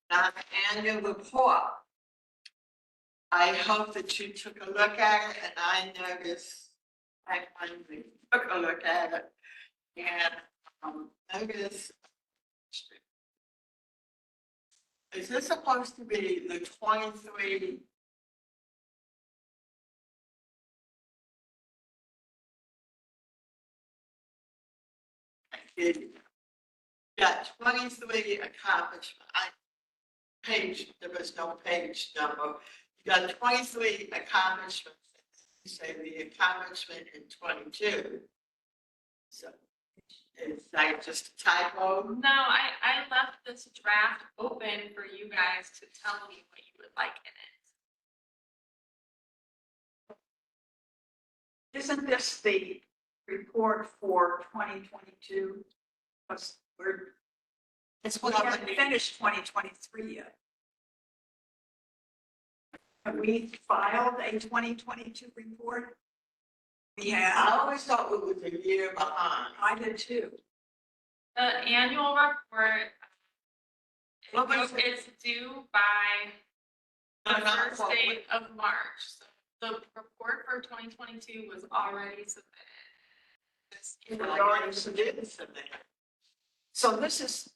now the annual report. I hope that you took a look at it, and I noticed, I finally took a look at it, and noticed. Is this supposed to be the 23? Got 23 accomplishment. There was no page number. You got 23 accomplishments. You say the accomplishment in 22. So is that just a typo? No, I left this draft open for you guys to tell me what you would like in it. Isn't this the report for 2022? Because It's we what haven't finished 2023 yet. Have we filed a 2022 report? We I have. always thought we was a year behind. I did too. The annual report, What was it? it's due by the first date of March. So the report for 2022 was already submitted. It was already submitted. So this is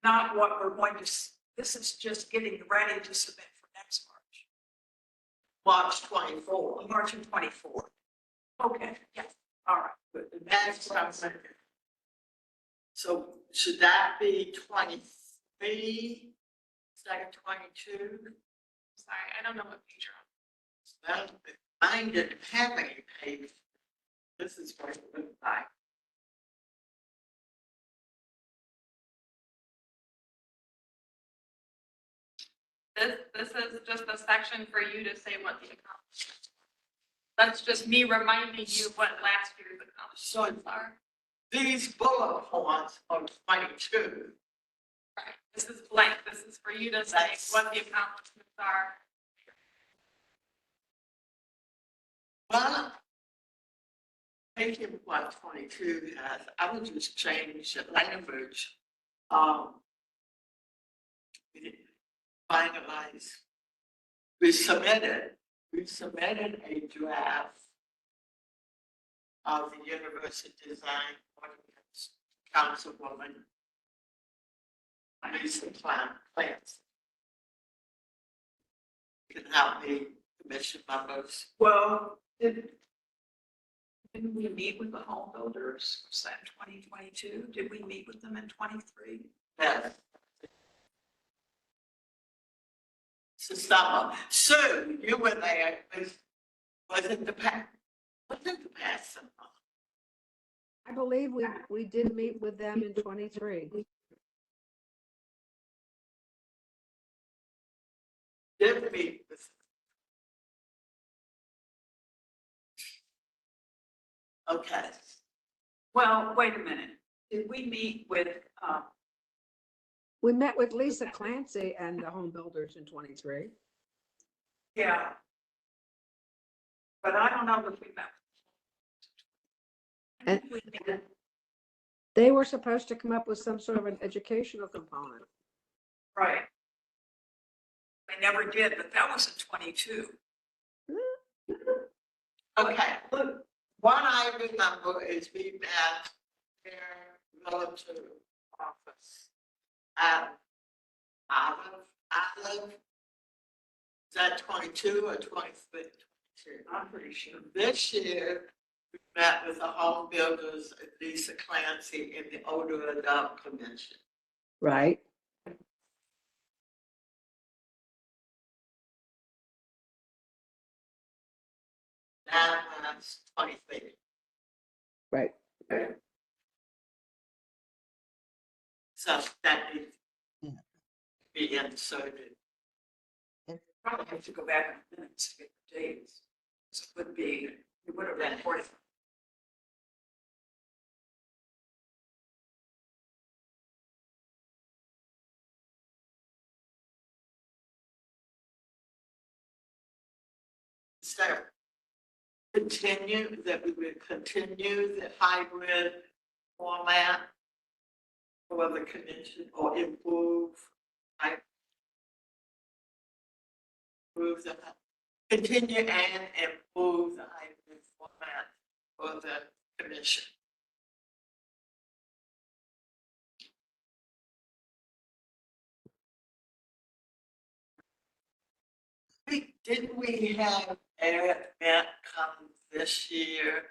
not what we're going to, this is just getting ready to submit for next March 24. March. March of 24. Okay, yeah, all right. Good. That's what I'm saying. So should that be 23? Second 22? Sorry, I don't know what page you're on. Well, mine didn't have any pages. This is what it looked like. This is just a section for you to say what the accomplishments are. That's just me reminding you what last year's accomplishments are. These bullet points are 22. Right, this is blank. This is for you to say what the accomplishments are. Well, thinking what 22 has, I would just change the language. We didn't finalize. We submitted a draft of the University Design Ordinance, Councilwoman Lisa Clancy. Can help me, commission members. Well, didn't we meet with the home builders? Was that 2022? Did we meet with them in 23? Yes. So summer. Sue, you were there. Was it the past? Was it the past summer? I believe we did meet with them in 23. Did meet with. Okay. Well, wait a minute. Did we meet with, We met with Lisa Clancy and the home builders in 23. yeah. But I don't know if we met. And they were supposed to come up with some sort of an educational component. Right. They never did, but that was in 22. Okay. Look, what I remember is we met their relative office at Olive. Is that 22 or 23? 22. I'm pretty sure. This year, we met with the home builders, Lisa Clancy, in the Older Adult Commission. Right. That was 23. Right. So that needs to be inserted. Probably have to go back in minutes to get the dates. This would be, it would have been 40. So continue, that we would continue the hybrid format for the commission or improve, I improve the, continue and improve the hybrid format for the commission. Didn't we have Eric Met come this year?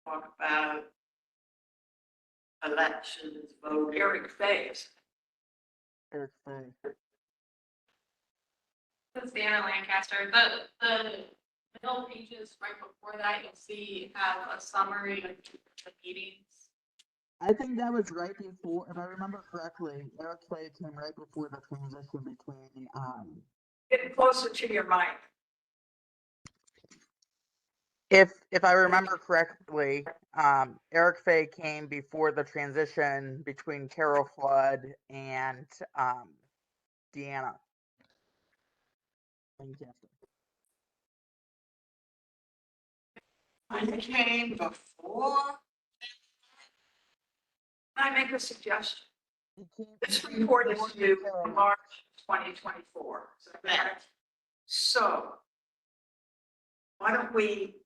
Talk about elections, voting. Eric Faye. Eric Fay. This is Dana Lancaster. The middle pages right before that, you'll see have a summary of the meetings. I think that was right before, if I remember correctly, Eric Fay came right before the transition between, Getting closer to your mic. if I remember correctly, Eric Fay came before the transition between Carol Flood and, Deanna. I came before. Can I make a suggestion? He came This report is before due Carol. March 2024. So why don't we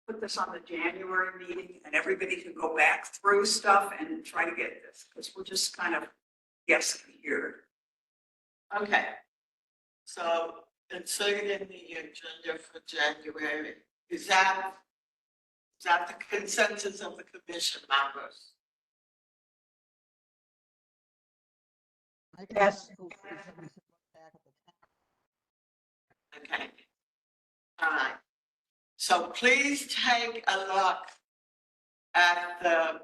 put this on the January meeting and everybody can go back through stuff and try to get this, because we're just kind of guessing here. Okay. So insert in the agenda for January. Is that the consensus of the commission members? Yes. Okay. All right. So please take a look at the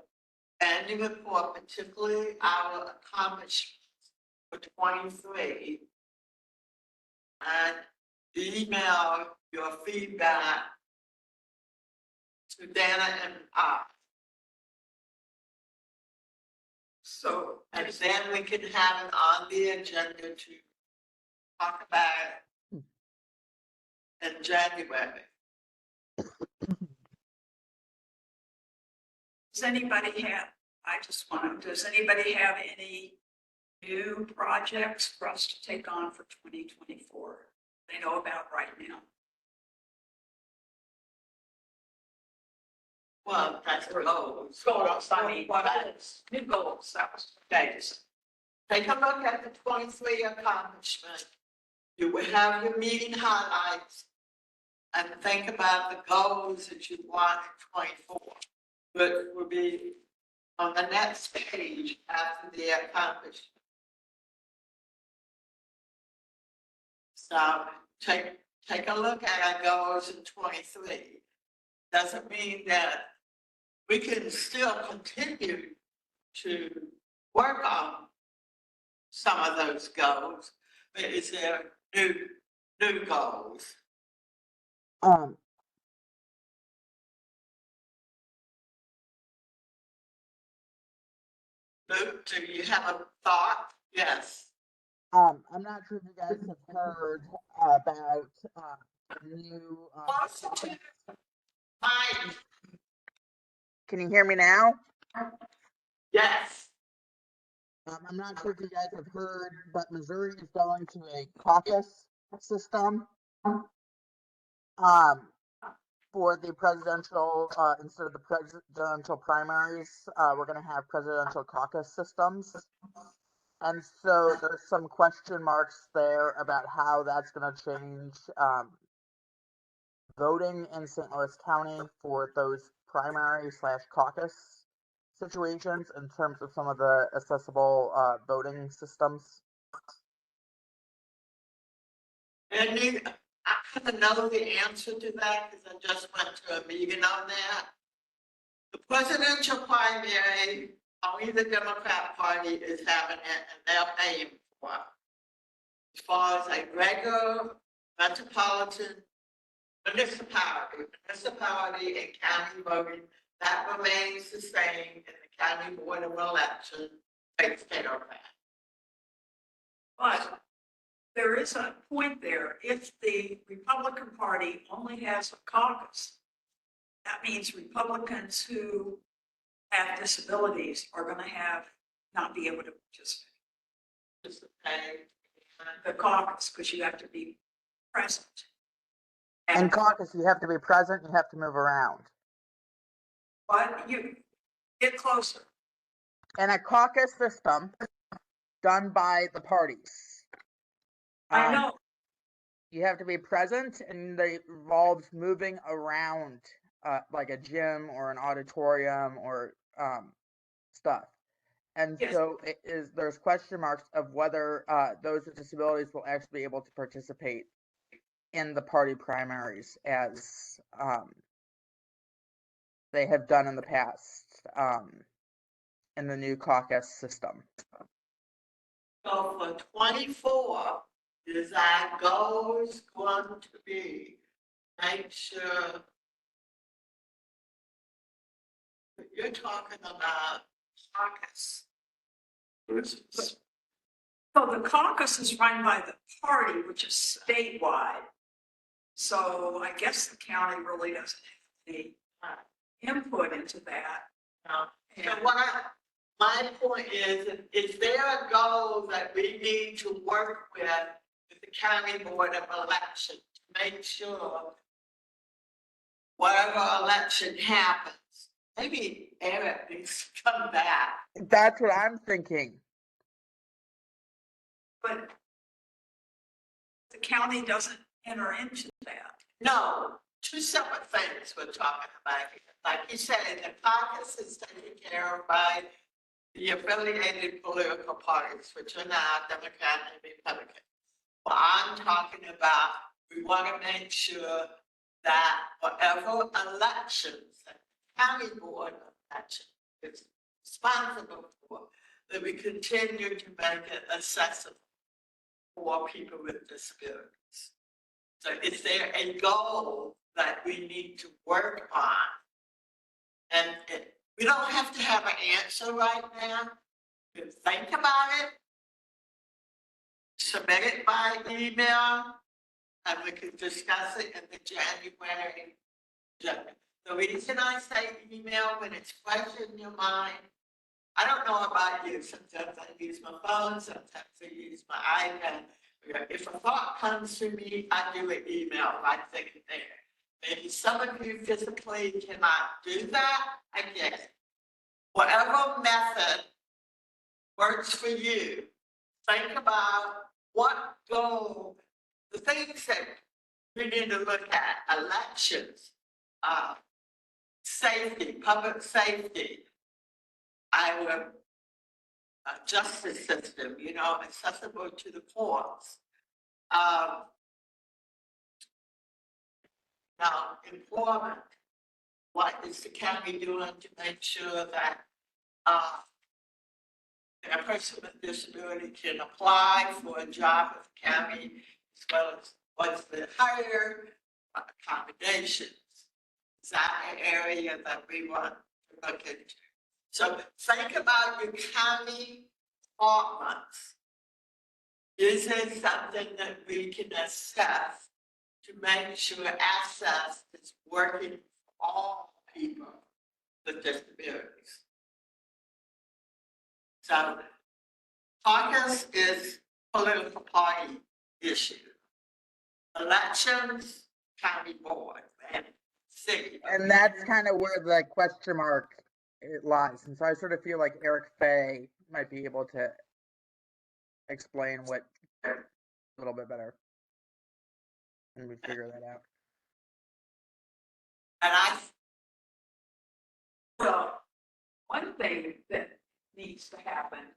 annual report, particularly our accomplishments for 23. And email your feedback to Dana and I. So, and then we can have it on the agenda to talk about it in January. Does anybody have, does anybody have any new projects for us to take on for 2024? They know about right now. Well, that's goals. Goals, I mean, goals, new goals, that was, okay. Take a look at the 23 accomplishment. You will have your meeting highlights and think about the goals that you want in 24. But will be on the next page after the accomplishment. So take a look at our goals in 23. Doesn't mean that we can still continue to work on some of those goals, but is there new goals? Luke, do you have a thought? Yes. I'm not sure if you guys have heard about new. Can you hear me now? Yes. I'm not sure if you guys have heard, but Missouri is going to a caucus system for the presidential, instead of the presidential primaries, we're going to have presidential caucus systems. And so there's some question marks there about how that's going to change voting in St. Louis County for those primary / caucus situations in terms of some of the accessible voting systems. And I kind of know the answer to that because I just went to a meeting on that. The presidential primary, only the Democrat Party is having it and they're paying for it. as far as a regular metropolitan municipality and county voting, that remains the same, and the county board of election takes care of that. But there is a point there. If the Republican Party only has a caucus, that means Republicans who have disabilities are going to not be able to participate in the caucus because you have to be present. In caucus, you have to be present, you have to move around. But you get closer. In a caucus system done by the parties, I know. you have to be present, and it involves moving around, like a gym or an auditorium or stuff. And Yes. so there's question marks of whether those with disabilities will actually be able to participate in the party primaries as they have done in the past in the new caucus system. So for 24, is our goals going to be make sure you're talking about caucus? So the caucus is run by the party, which is statewide. So I guess the county really doesn't have any input into that. So my point is there a goal that we need to work with the county board of election to make sure whatever election happens, maybe Eric needs to come back. That's what I'm thinking. But the county doesn't enter into that. No, two separate things we're talking about here. Like you said, the caucus is taken care of by the affiliated political parties, which are now Democrat and Republican. But I'm talking about, we want to make sure that whatever elections, the county board of election is responsible for, that we continue to make it accessible for people with disabilities. So is there a goal that we need to work on? And we don't have to have an answer right now. You can think about it, submit it by email, and we can discuss it in the January agenda. The reason I say email when it's fresh in your mind, I don't know about you, sometimes I use my phone, sometimes I use my iPad. If a thought comes to me, I do an email right then and there. Maybe some of you physically cannot do that, I get it. Whatever method works for you, think about what goal, the things that we need to look at, elections, safety, public safety, our justice system, accessible to the courts. Now, employment, what is the county doing to make sure that a person with disability can apply for a job with the county, as well as what's the higher accommodations? Is that an area that we want to look into? So think about your county departments. Is it something that we can assess to make sure access is working for all people with disabilities? So caucus is political party issue. Elections, county board, and city. And that's kind of where the question mark it lies. And so I sort of feel like Eric Fay might be able to explain what a little bit better. And we figure that out. And Well, one thing that needs to happen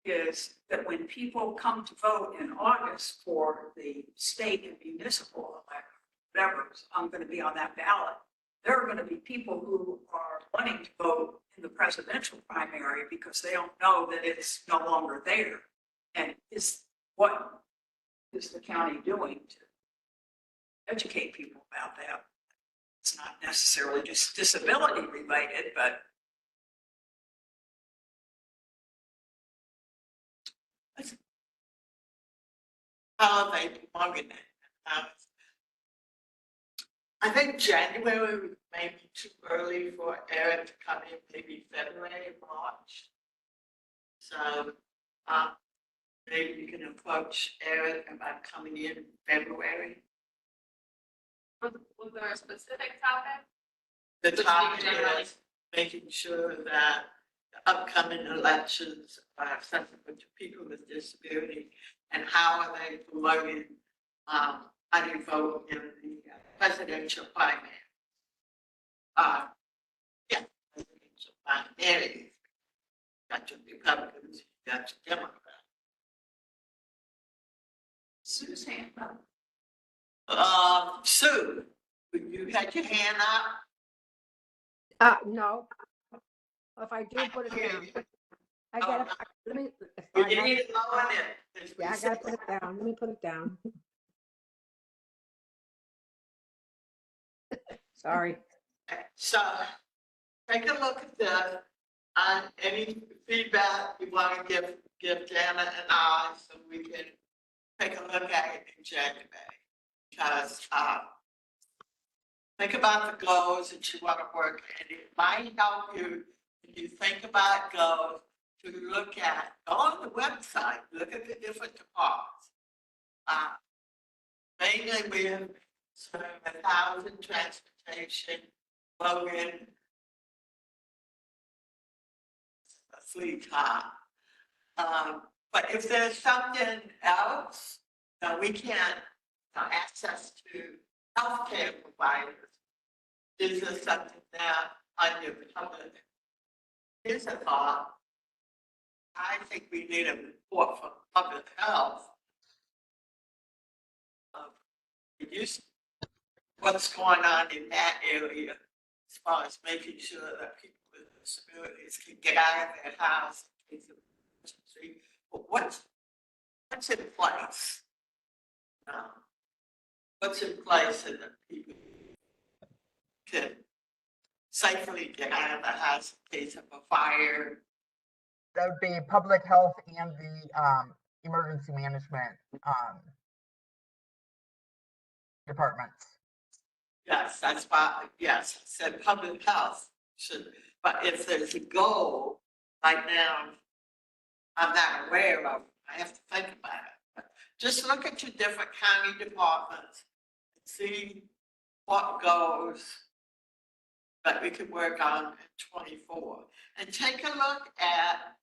is that when people come to vote in August for the state and municipal election, whatever's going to be on that ballot, there are going to be people who are wanting to vote in the presidential primary because they don't know that it's no longer there. And is what is the county doing to educate people about that? It's not necessarily just disability related, but how are they promoting it? I think January may be too early for Eric to come in, maybe February, March. So, maybe you can approach Eric about coming in February. Was there a specific topic? The Just topic generally. is making sure that the upcoming elections are accessible to people with disability, and how are they promoting, how do you vote in the presidential primary? Yeah, presidential primary. Got your Republicans, got your Democrats. Sue's hand up. Sue, you had your hand up? No. If I do, put it down. I Oh, gotta, no. let me, if You I need have- to lower it. yeah, I gotta put it down. Let me put it down. Sorry. So, take a look at this, and any feedback you want to give Jana and I, so we can take a look at it in January. Because, think about the goals that you want to work, and it might help you, if you think about goals, to look at, go on the website, look at the different departments. Mainly we have sort of 1,000 transportation, Logan, a fleet car. But if there's something else that we can't access to healthcare providers, is there something that under public is a thought? I think we need a report from public health of what's going on in that area as far as making sure that people with disabilities can get out of their house in case of emergency. But what's in place? What's in place so that people can safely get out of the house in case of a fire? That would be public health and the emergency management departments. Yes, that's why, yes, I said public health should, but if there's a goal, right now, I'm not aware of, I have to think about it. But just look at your different county departments, and see what goals that we can work on in 24. And take a look at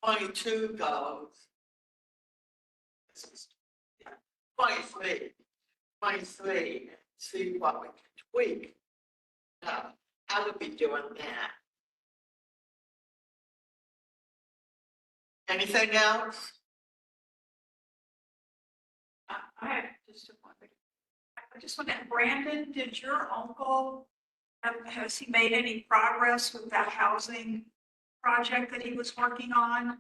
22 goals. This is, yeah, 23, and see what we can tweak. How would be doing that? Anything else? I have just wondered. I just wondered, Brandon, did your uncle, has he made any progress with that housing project that he was working on?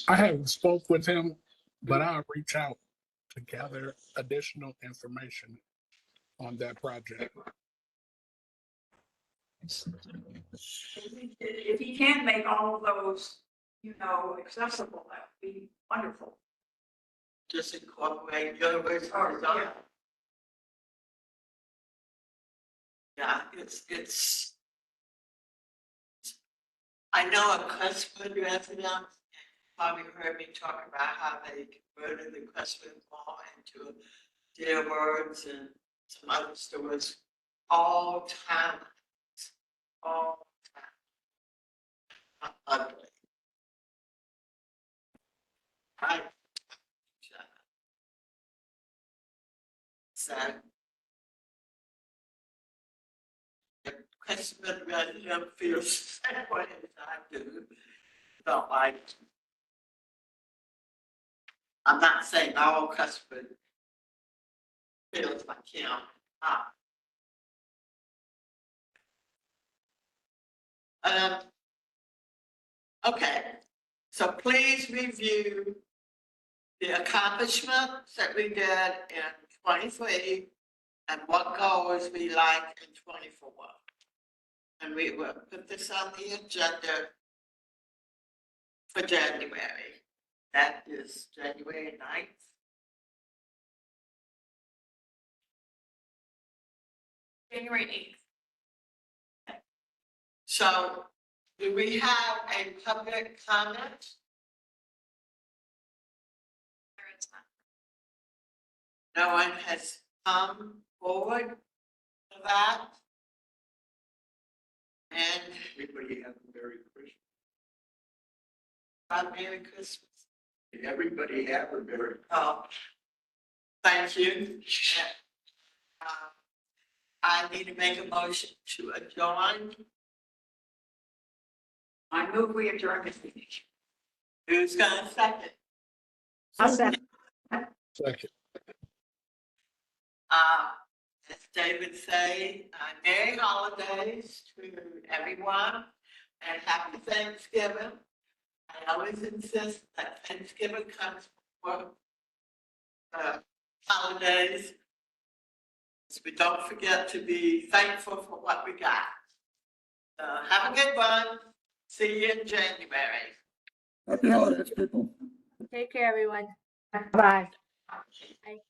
I haven't spoke with him, but I'll reach out to gather additional information on that project. If he can make all of those, accessible, that would be wonderful. Just incorporate university Oh, design. yeah. Yeah, it's. I know a Crestwood resident, and probably heard me talk about how they converted the Crestwood Mall into Dear Words and some other stores, all time. All time. Ugly. Right. So. Crestwood resident feels the same way as I do. Don't like. I'm not saying all Crestwood feels like him. Okay, so please review the accomplishments that we did in 23 and what goals we like in 24. And we will put this on the agenda for January. That is January 9th. January 8th. So do we have a public comment? There is none. No one has come forward for that. And Everybody have a Merry Christmas. Merry Christmas. Everybody have a Merry. Oh, thank you. I need to make a motion to adjourn. I move we adjourn this meeting. Who's gonna second? I'll second. Second. As David say, Merry holidays to everyone and happy Thanksgiving. I always insist that Thanksgiving comes before holidays. So we don't forget to be thankful for what we got. Have a good one. See you in January. Happy holidays, people. Take care, everyone. Bye. Bye.